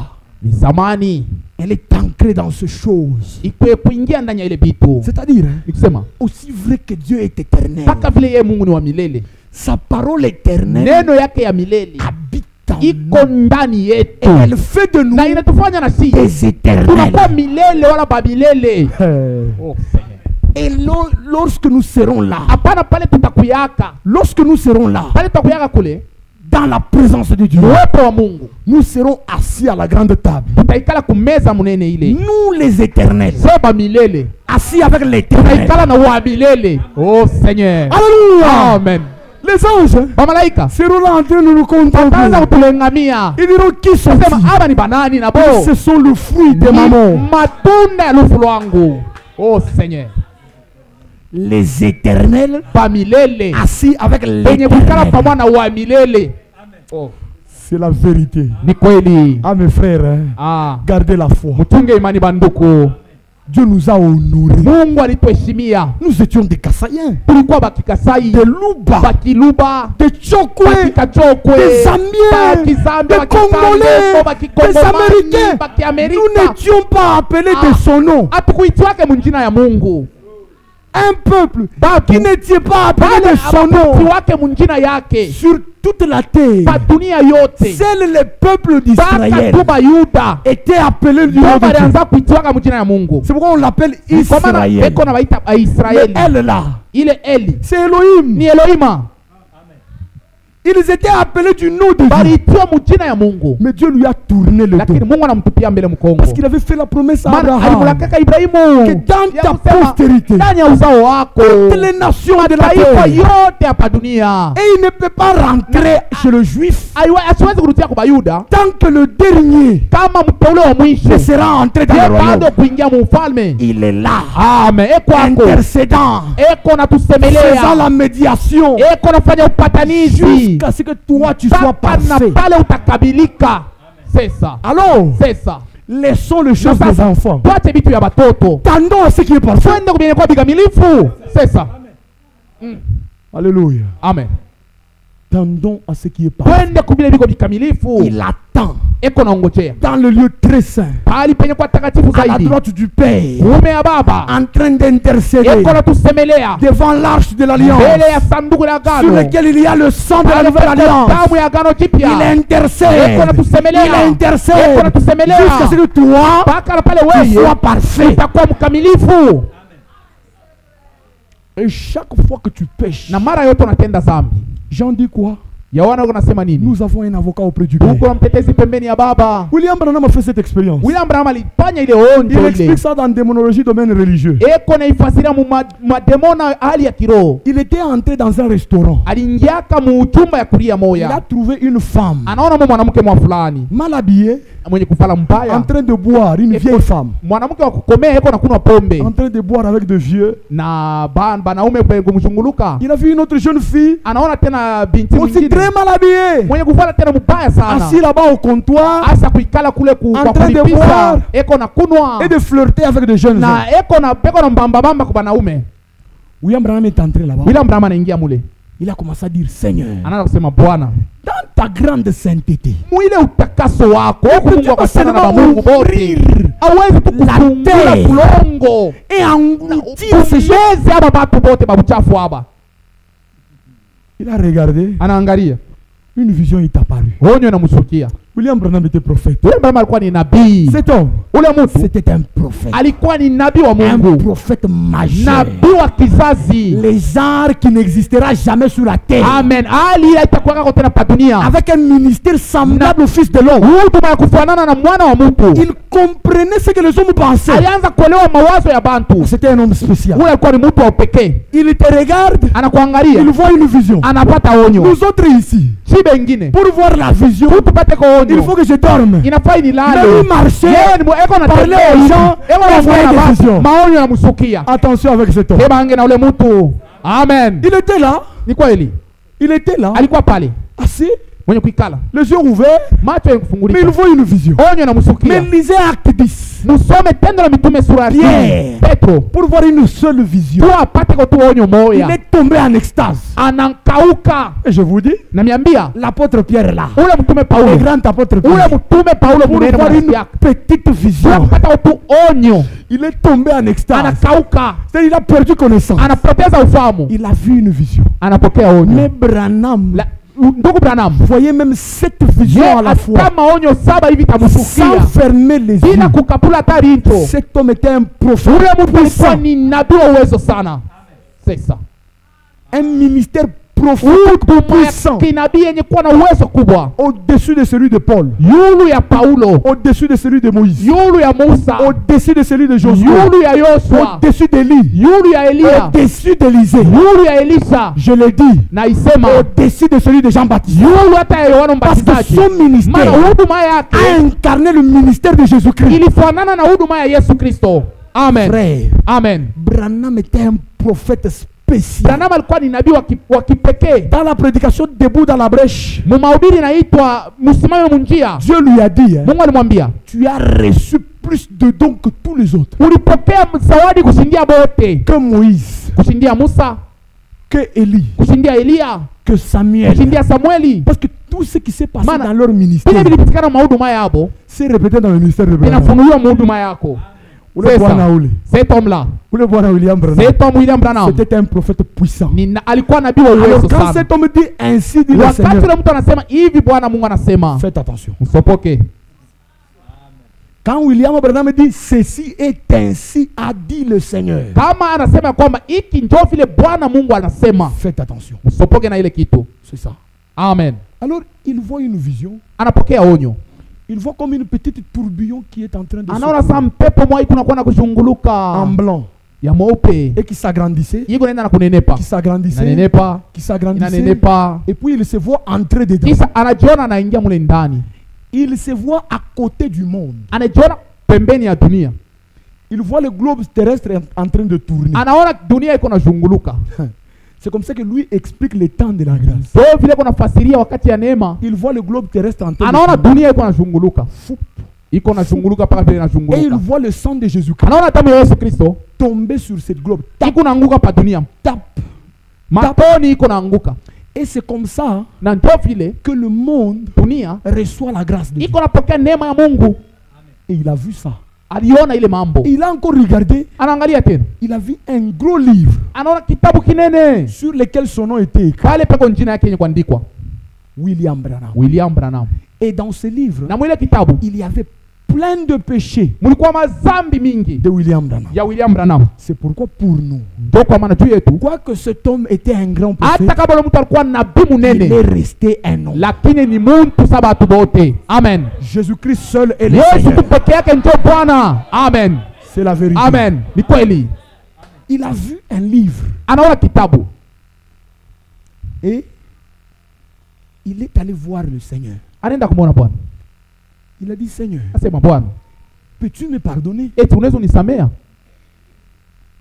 Elle est ancrée dans ces choses. C'est-à-dire, aussi vrai que Dieu est éternel, sa parole éternelle habite en nous. Et elle fait de nous des éternels. Et lorsque nous serons là, dans la présence de Dieu, nous serons assis à la grande table. Nous les éternels, assis avec l'éternel. Oh Seigneur. Alléluia. Amen. Les anges seront là en train de nous contempler. Ils diront qui sont-ils? Ce sont le fruit de maman. Oh Seigneur. Les éternels assis avec l'éternel. Oh. C'est la vérité. Ah mes frères, gardez la foi. Dieu nous a honorés. Nous étions des Kassaïens, des Luba, des Tchokwe, des Zambiens, des Congolais, des Américains. Nous n'étions pas appelés de son nom. Un peuple qui n'était pas appelé de son nom sur toute la terre. Seuls les peuples d'Israël étaient appelés du nom de Dieu. C'est pourquoi on l'appelle Israël. Mais elle là, c'est Elohim. Ils étaient appelés du nom de Dieu. Mais Dieu lui a tourné le dos. Parce qu'il avait fait la promesse à Abraham que dans ta postérité, toutes les nations de la terre. Et il ne peut pas rentrer chez le juif tant que le dernier ne sera entré dans le royaume. Il est là, intercédant, faisant la médiation jusqu'à ce que toi tu sois parfait. C'est ça. Alors, c'est ça. Laissons les choses des enfants. Tendons à ce qui est parfait. C'est ça. Alléluia. Amen. Tendons à ce qui est parfait. Il attend dans le lieu très saint, à la droite du Père, en train d'intercéder devant l'arche de l'alliance, sur lequel il y a le sang de la nouvelle alliance. Il intercède, jusqu'à ce que toi tu sois parfait. Et chaque fois que tu pêches, Jean dit quoi? Nous avons un avocat auprès du Père. William Branham a fait cette expérience. Il explique ça dans démonologie domaine religieux. Il était entré dans un restaurant. Il a trouvé une femme mal habillée, en train de boire, une vieille femme, en train de boire avec de vieux. Il a vu une autre jeune fille aussi très mal habillée, assis là-bas au comptoir, en train de boire et de flirter avec des jeunes gens. William Branham est entré là-bas. Il a commencé à dire: Seigneur, dans ta grande sainteté, la terre et engloutir ces gens. Il a regardé. Une vision est apparue. William Branham était prophète. Cet homme, c'était un prophète. Un prophète majeur. Les arts qui n'existera jamais sur la terre. Amen. Avec un ministère semblable au Fils de l'homme. Il comprenait ce que les hommes pensaient. C'était un homme spécial. Il te regarde. Il voit une vision. Nous autres ici, pour voir la vision, il faut que je dorme. Même marcher, parler aux gens, avoir des visions. Attention avec cet homme. Amen. Il était là. Il était là. Assis. Les yeux ouverts. Mais il voit une vision. Mais lisez Acte 10. Pierre, pour voir une seule vision, il est tombé en extase. Et je vous dis, l'apôtre Pierre est là. Le grand apôtre Pierre, pour voir une petite vision, il est tombé en extase. C'est-à-dire il a perdu connaissance. Il a vu une vision. Mais Branham, voyez même cette vision à la fois, sans fermer les yeux. Cet homme était un prophète puissant. C'est ça. Un ministère prophète puissant, au-dessus de celui de Paul, au-dessus de celui de Moïse, au-dessus de celui de Josué, au-dessus d'Élie, au-dessus d'Élisée, je le dis, au-dessus de celui de Jean-Baptiste, parce que son ministère a incarné le ministère de Jésus-Christ. Amen. Frère, amen. Branham était un prophète spécial. Dans la prédication debout dans la brèche, Dieu lui a dit, tu as reçu plus de dons que tous les autres. Que Moïse, que Élie, que Samuel. Parce que tout ce qui s'est passé dans leur ministère s'est répété dans le ministère de Branham. Cet homme-là, cet homme William Branham, c'était un prophète puissant. Alors quand cet homme dit ainsi, dit le Seigneur, faites attention. Quand William Branham dit ceci est ainsi a dit le Seigneur, faites attention. C'est ça. Amen. Alors, il voit une vision. Anapokea onyo. Il voit comme une petite tourbillon qui est en train de anaona sa mpepo mwa iko nakuwa na kushunguluka en blanc ya mweupe et qui s'agrandissait, iko nenda na kunenepa, qui s'agrandissait, inanenepa, qui s'agrandissait, inanenepa, et puis il se voit entrer dedans. kisha anajiona anaingia mule ndani, il se voit à côté du monde, anajiona pembeni ya dunia, il voit le globe terrestre en train de tourner. anaona dunia iko na shunguluka. C'est comme ça que lui explique le temps de la grâce. So vile kuna fasiria wakati ya neema, il voit le globe terrestre en train anaona de tourner. dunia iko na shunguluka, iko na shunguluka paka vile na Et il shunguluka, voit le sang de Jésus-Christ anaona damu ya Yesu Kristo tomber sur cette globe. iko naanguka pa dunia, Tap. matoni iko naanguka, Et c'est comme ça na ndio vile que le monde dunia reçoit la grâce de Dieu. iko napokea neema ya Mungu. Et il a vu ça. Aliona ile mambo, Il a encore regardé. anaangalia tena, Il a vu un gros livre anaona kitabu kinene sur lequel son nom était écrit. pale peko jina yake yenye kuandikwa William Branham. William Branham. Et dans ce livre, Na mwile kitabu il y avait plein de péchés mulikuwa mazambi mingi de William Branham. ya William Branham. C'est pourquoi pour nous, Ndio kwa maana juu yetu, quoique cet homme était un grand prophète, hata kama mtu alikuwa nabii il est munene, resté un homme. lakini ni muntu sa batu bote. Amen. Jésus-Christ seul est le Yesu Seigneur. peke yake ndio Bwana. Amen. C'est la vérité. Amen. Ni kweli. Il a vu un livre Anaona kitabu et il est allé voir le Seigneur. anaenda kumwona Bwana, Il a dit, Seigneur, asema Bwana, peux-tu me pardonner? eti unaweza unisamea?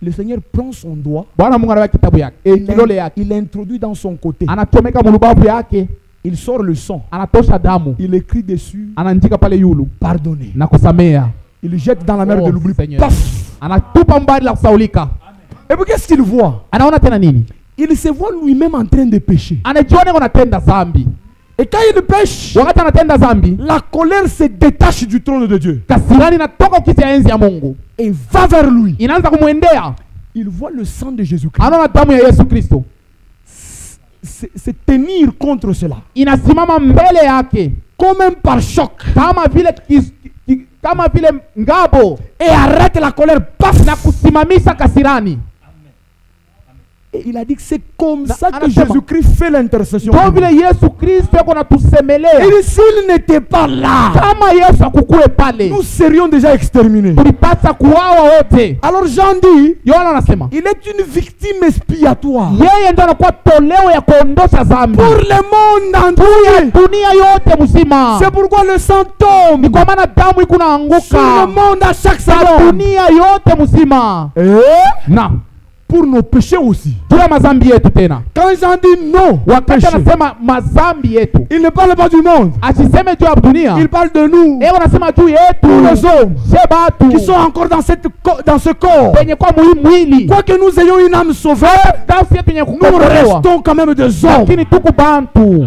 Le Seigneur prend son doigt, Bwana Mungu anaweka kitabu yake, kidole yake il l'introduit dans son côté. anachomeka mulubavu yake, Il sort le sang. anatosha damu, Il écrit dessus, anaandika pale yulu pardonner. na kusamea. Il jette dans la mer Oh, de l'oubli. Seigneur. Paf! Anatupa mbali la kusaulika. Et puis qu'est-ce qu'il voit? Anaona tena nini? Il se voit lui-même en train de pécher. Anajiona anatenda zambi. Et quand il pêche, Wakati anatenda zambi, la colère se détache du trône de Dieu kasirani inatoka ukiti ya enzi ya Mungu, et va vers lui. inaanza kumwendea. Il voit le sang de Jésus-Christ Anaona damu ya Yesu Kristo se tenir contre cela. inasimama mbele yake Comme un pare-choc. kama vile kama vile ngabo, Et arrête la colère. Paf! na kusimamisha kasirani. Et il a dit que c'est comme Na- ça que anasema, Jésus-Christ fait l'intercession. ndio vile Yesu Kristo yako natusemelea. Il dit, s'il n'était pas là, Kama Yesu akukue pale, nous serions déjà exterminés. tulipata kuwawa wote. Alors Jean dit, Yohana anasema il est une victime expiatoire yeye ndio anakuwa toleo ya kuondosha dhambi pour le monde ya entier. dunia yote mzima. C'est pourquoi le sang tombe Ni kwa maana damu iko sur le naanguka monde à chaque kwa seconde. dunia yote mzima, Et na pour nos péchés aussi. juu ya mazambi yetu. Tena Quand Jean dit non, wakati péché, anasema mazambi yetu, il ne parle pas du monde. asiseme juu ya dunia, Il parle de nous, ewe anasema juu tous les yetu hommes she batu qui sont encore dans ce corps. penye kwa mwili. Quoique nous ayons une âme sauvée, Nafsi yetu yenye nous kukombolewa, restons quand même des hommes. lakini tuku bantu.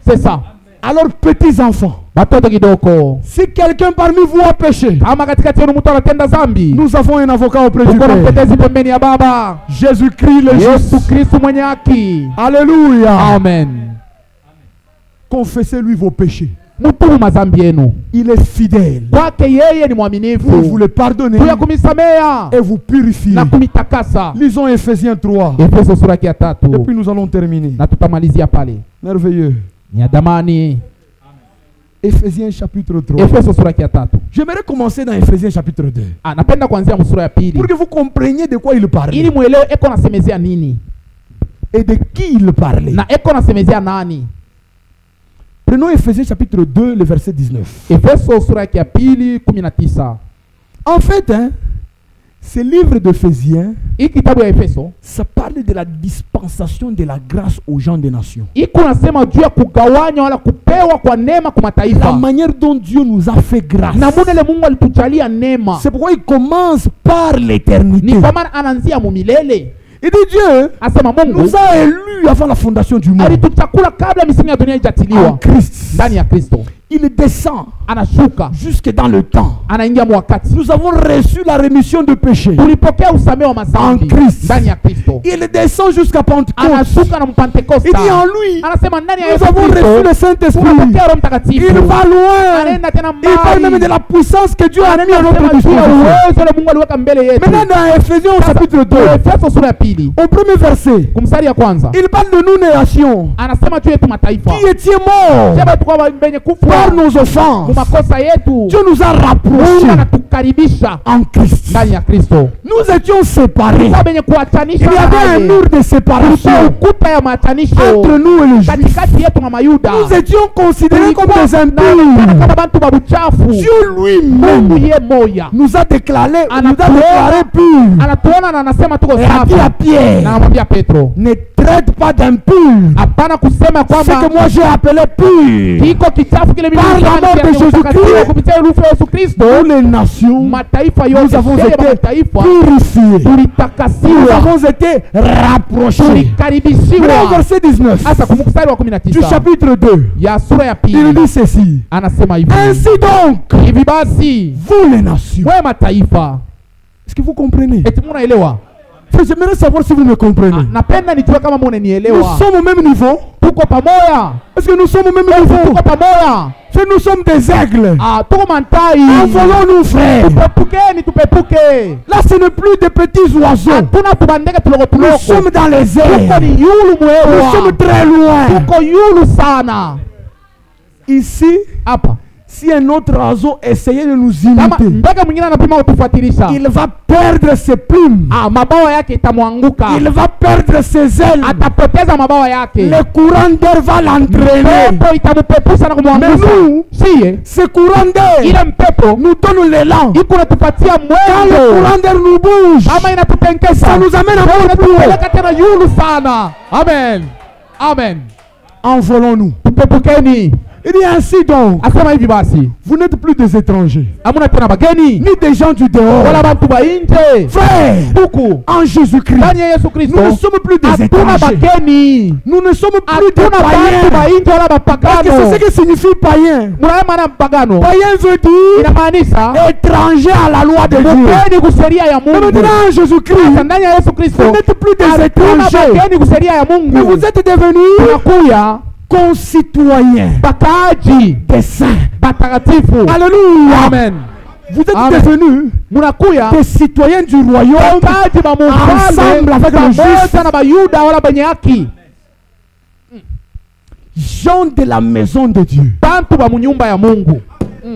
C'est ça. Alors, petits enfants, Batoto kidogo, si quelqu'un parmi vous a péché, kama katikati yenu mtu anatenda zambi, nous avons un avocat auprès du tuko na Père. mtetezi pembeni ya Baba, Jésus-Christ le Yesu juste. Kristo mwenye haki. Alléluia. Amen. Confessez-lui vos péchés. Mutubu mazambi yenu, Il est fidèle kwake yeye ni pour vous mwaminifu les pardonner juu ya kumisamea et vous purifier. na kumitakasa. Lisons Ephésiens 3. Efeso sura ya 3 Et puis nous allons terminer. na tutamalizia pale. Merveilleux. Ni ya damani. Ephésiens chapitre 3. Efeso sura ya 3. J'aimerais commencer dans Ephésiens chapitre 2. Napenda kuanzia msura ya pili Pour que vous compreniez de quoi il ili parlait muelewe eko nasemezea nini et de qui il parlait. na eko nasemezea nani. Prenons Ephésiens chapitre 2, le verset 19. Efeso sura ya pili 19. En fait, ce livre d'Éphésiens, Hii kitabu ya Efeso ça parle de la dispensation de la grâce aux gens des nations. iko nasema juu ya kugawanya wala kupewa kwa neema kwa La mataifa, manière dont Dieu nous a fait grâce. na munele Mungu alitujalia neema. C'est pourquoi il commence par l'éternité. Ni kwa maana anaanzia mumilele. Il dit Dieu Asema Mungu nous a élus avant la fondation du monde. alituchakula kabla misingi ya dunia En ijatiliwa Christ. ndani ya Kristo. il descend anashuka jusque dans le temps. anaingia mwakati. Nous avons reçu la rémission de péché Tulipokea usamehe wa en madhambi Christ. ndani ya Kristo. Il descend jusqu'à Pentecôte. Anashuka na Pentecoste. Il dit en lui, Anasema ndani ya nous Yesu avons reçu Kristo le Saint-Esprit. tunapokea Roho Mtakatifu. Il va loin. Anaenda tena Il parle même de la puissance que Dieu a mis à notre disposition. uwezo ule Mungu aliweka mbele yetu. Maintenant dans Ephésiens chapitre 2, Efeso sura ya pili au premier verset, kumstari ya kwanza il parle de nous nations anasema juu yetu mataifa qui étions morts sema tuko benye kufa par nos offenses. makosa yetu. Dieu nous a Mungu rapprochés anatukaribisha en Christ. ndani ya Kristo. Nous étions séparés. Tuko benye Il kuachanisha y avait un mur de séparation ukuta ya matanisho entre nous et les Juifs. katikati yetu na Mayuda. Nous étions considérés comme des Tulikuwa impurs. kama bantu babuchafu. Dieu Mungu lui-même ye moya nous a déclaré purs. anatuona na anasema tuko Et a dit à safi. Pierre, Na anamwambia Petro, ne traite pas d'impur hapana kusema ce que kwamba moi j'ai appelé pur. kiko kichafu kile Par la mort de Jésus-Christ, kupitia rufu ya Yesu Kristo. Tous les nations, Mataifa nous yote avons sio ya été mataifa purifiés. Nous tulitakasiwa, avons été rapprochés. Maintenant, tulikaribishiwa. verset 19 Hasa kumstari wa du 19 chapitre 2, ya sura ya il pili dit ceci. anasema hivi: Ainsi donc, hivi basi vous les nations. wewe mataifa, Est-ce que vous comprenez? eti munaelewa? J'aimerais savoir si vous me comprenez. Napenda nijue kama Nous munanielewa. sommes au même niveau. Tuko pamoja, Est-ce que nous sommes au même niveau? tuko pamoja. Si nous sommes des aigles, Tuko mantai. envolons-nous, frères. Tupepukeni, tupepuke. Là, ce n'est plus des petits oiseaux. Hatuna tubandeke tuloko Nous tuloko. sommes dans les Tuko airs. ni yulu Nous mwewa. sommes très loin. Tuko yulu sana. Ici, Hapa si un autre oiseau essayait de nous kama imiter, ndege mwingine anapima kutufuatilisha, il va perdre ses plumes. mabawa yake itamwanguka, Il va perdre ses ailes. atapoteza mabawa yake. Le courant d'air va l'entraîner. Pepo itamupepusha na Mais kumwangusha. nous, Sie ce courant d'air ile mpepo nous donne l'élan. iko natupatia Quand le mwendo, courant d'air nous bouge, ama inatupenkesa, ça nous amène encore plus loin. inatupeleka tena yulu sana. Amen, amen. Envolons-nous. Tupepukeni. Il dit ainsi donc, Asema hivi basi, vous n'êtes plus des étrangers, hamuna tena bageni ni des gens du dehors. wala bantu ba nje. Frères, Huku en Jésus-Christ, ndani ya Yesu Kristo nous ne sommes plus des hatuna étrangers. bageni, Nous ne sommes plus des hatuna bantu païens. ba nje wala Parce que c'est bapagano. ce que signifie païen. Mnaona maana mpagano Païen veut dire inamaanisha étranger à la loi de Dieu. mgeni kusheria ya Mais Mungu. maintenant, en Sasa Jésus-Christ, ndani ya Yesu Kristo vous n'êtes plus des hatuna étrangers, bageni kusheria ya mais Mungu, vous êtes devenus tunakuya concitoyens bakaaji des saints. batakatifu. Alléluia. Amen. Vous êtes Amen. devenus Munakuya des citoyens du royaume bakaaji ba ensemble avec le juif. pamoja na Bayuda wala benye haki, gens de la maison de Dieu. bantu ba munyumba ya Mungu.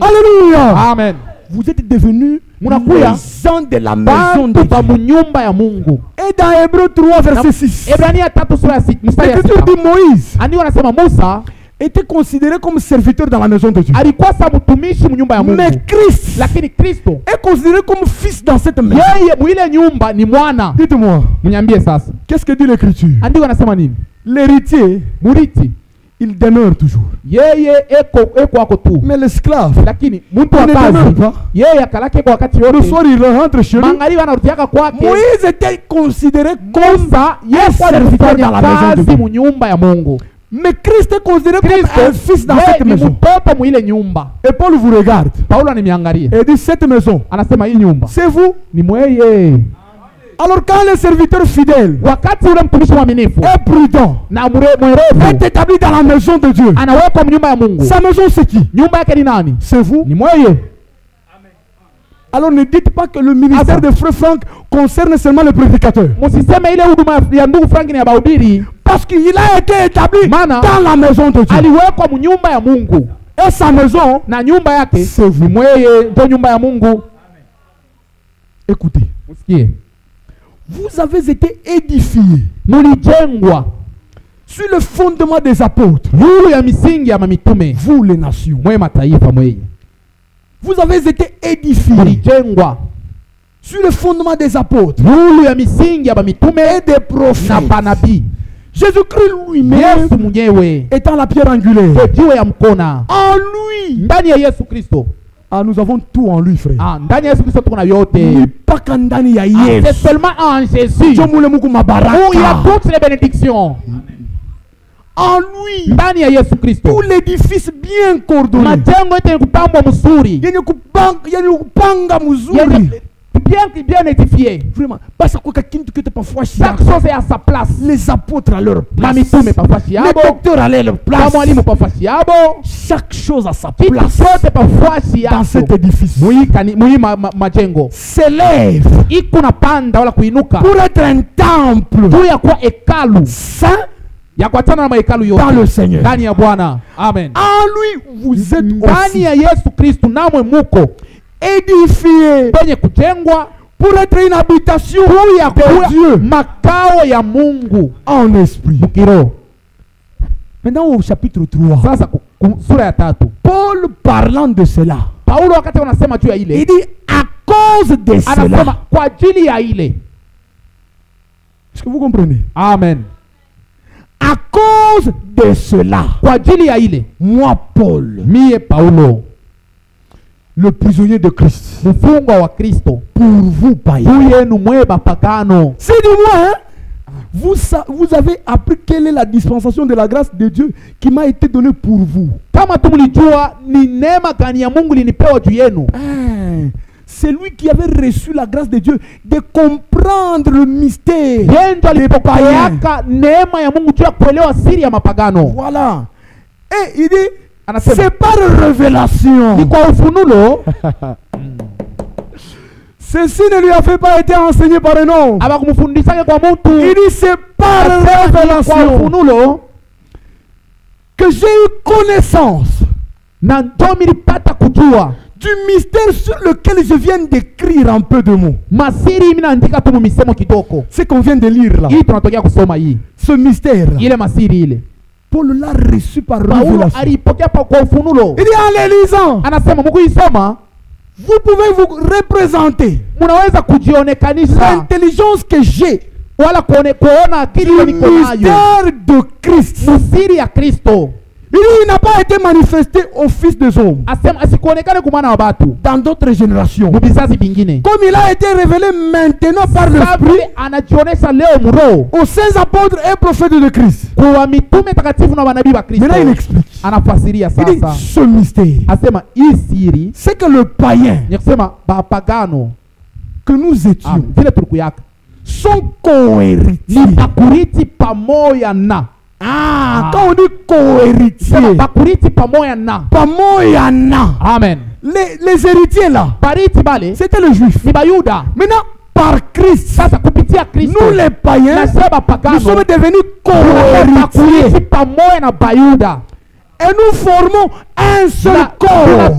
Alléluia. Amen. Vous êtes devenus Munakuya les gens de la maison de bantu ba Dieu. munyumba ya Mungu. Et dans Hébreux 3, verset 6, Ebrania 3 sura ya 6 mstari ya l'Écriture 6 dit Moïse andiko anasema Musa était considéré comme serviteur dans la maison de Dieu. alikuwa sa mtumishi munyumba ya Mungu, Mais Christ lakini Kristo est considéré comme fils dans cette maison. yeye mwile nyumba ni mwana. Dites-moi, Mniambie sasa, qu'est-ce que dit l'Écriture? andiko anasema nini? L'héritier, Murithi il demeure toujours. yeye eko ako tu, Mais l'esclave, lakini mtu wa il ne demeure kazi pas. yeye akalake kwa wakati Le yote, soir, il rentre chez lui. magharibi anarutiaka kwake. Moïse était considéré comme Musa yeye kwa serviteur alifanya dans la maison de kazi Dieu. munyumba ya Mungu. Mais Christ est considéré comme un fils dans yeye cette ni maison. mtoto mwile nyumba. Et Paul vous regarde Paulo animiangalia et dit cette maison, anasema hii nyumba c'est vous. ni mweye. Alors quand le serviteur fidèle Wakati ule mtumishi mwaminifu est prudent, na mwerevu est établi dans la maison de Dieu, anawekwa mnyumba ya Mungu, sa maison c'est qui? nyumba yake ni nani? C'est vous. Ni mweye. Alors ne dites pas que le ministère de Frère Franck concerne seulement le prédicateur. Musiseme ile huduma ya ndugu Frank ni ya bahubiri, Parce qu'il a été établi Mana dans la maison de Dieu. aliwekwa mnyumba ya Mungu, Et sa maison, na nyumba yake c'est vous. ni mweye, ndio nyumba ya Mungu. Écoutez, Musikie, vous avez été édifiés mulijengwa sur le fondement des apôtres, yulu ya misingi ya mamitume, vous les nations. mwe mataifa mweye. Vous avez été édifiés Mulijengwa sur le fondement des apôtres yulu ya misingi ya mamitume et des na prophètes. banabii. Jésus-Christ lui-même Yesu mwenyewe étant la pierre angulaire. ndio jiwe ya mkona. En lui, Ndani ya Yesu Kristo, nous avons tout en lui, frère. ndani ya Yesu Kristo tuko na Ni yote. mpaka ndani ya C'est Yesu. seulement en Jésus Ndio mule Mungu où il y a mabaraka. toutes les bénédictions. En lui, ndani ya Yesu Kristo, tout l'édifice bien coordonné, majengo yote ni kupambwa mzuri, yenye kupanga mzuri, bien édifié. Vraiment, basa kwa kintu kete parfois chaque chose est à sa place. Les apôtres à leur place, mamitume parfois les docteurs à leur place, mwalimu parfois siabo, chaque chose à sa place dans cet édifice. Majengo s'élève, ikuna panda wala kuinuka pour être un temple tu ya kwa hekalu saint ya kuachana na mahekalu yote dans le Seigneur. Ndani ya Bwana. Amen. En lui vous êtes ndani ya Yesu Kristo namwe muko édifié penye kujengwa pour être une habitation de Dieu, makao ya Mungu en esprit. Mukiro. Maintenant au chapitre 3, sasa sura ya 3, Paul parlant de cela, Paulo wakati anasema juu ya ile, il dit à cause de cela, anasema kwa ajili ya ile. Est-ce que vous comprenez? Amen. À cause de cela, kwa ajili ya ile, moi Paul, mie Paulo, le prisonnier de Christ, mfungwa wa Kristo, pour vous païens, yenu mweba pagano. C'est du moins, hein? Vous avez appris quelle est la dispensation de la grâce de Dieu qui m'a été donnée pour vous. Kama tumulijua ni neema gani ya Mungu linipewa juu yenu. C'est lui qui avait reçu la grâce de Dieu de comprendre le mystère des païens. Neema ya Mungu juu ya kuelewa siri ya mapagano. Voilà. Et il dit, c'est par révélation. Ni kwa ufunulo. Ceci ne lui a fait pas été enseigné par un homme. Il dit c'est par révélation que j'ai eu connaissance du mystère sur lequel je viens d'écrire un peu de mots. C'est qu'on vient de lire là. Ce mystère là, Paul l'a reçu par révélation. Il dit en les lisant, vous pouvez vous représenter l'intelligence que j'ai du mystère de Christ. Il n'a pas été manifesté au Fils des hommes dans d'autres générations, comme il a été révélé maintenant par l'Esprit aux saints apôtres et prophètes de Christ. Maintenant il explique. Il dit ce mystère, c'est que le païen que nous étions sont co-héritiers. Quand on dit co-héritier, Amen. Les héritiers là, c'était le juif. Maintenant, par Christ, nous les païens, nous sommes devenus co-héritiers. Et nous formons un seul corps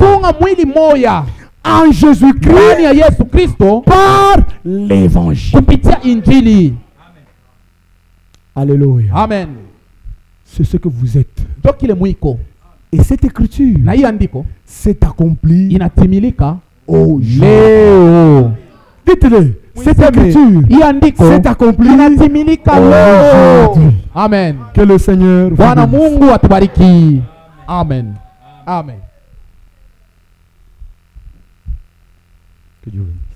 en Jésus-Christ par l'évangile. Alléluia. Amen. C'est ce que vous êtes. Et cette écriture s'est accomplie aujourd'hui. Dites-le. Cette écriture s'est accomplie aujourd'hui. Amen. Que le Seigneur vous bénisse. Amen. Amen. Que Dieu vous bénisse.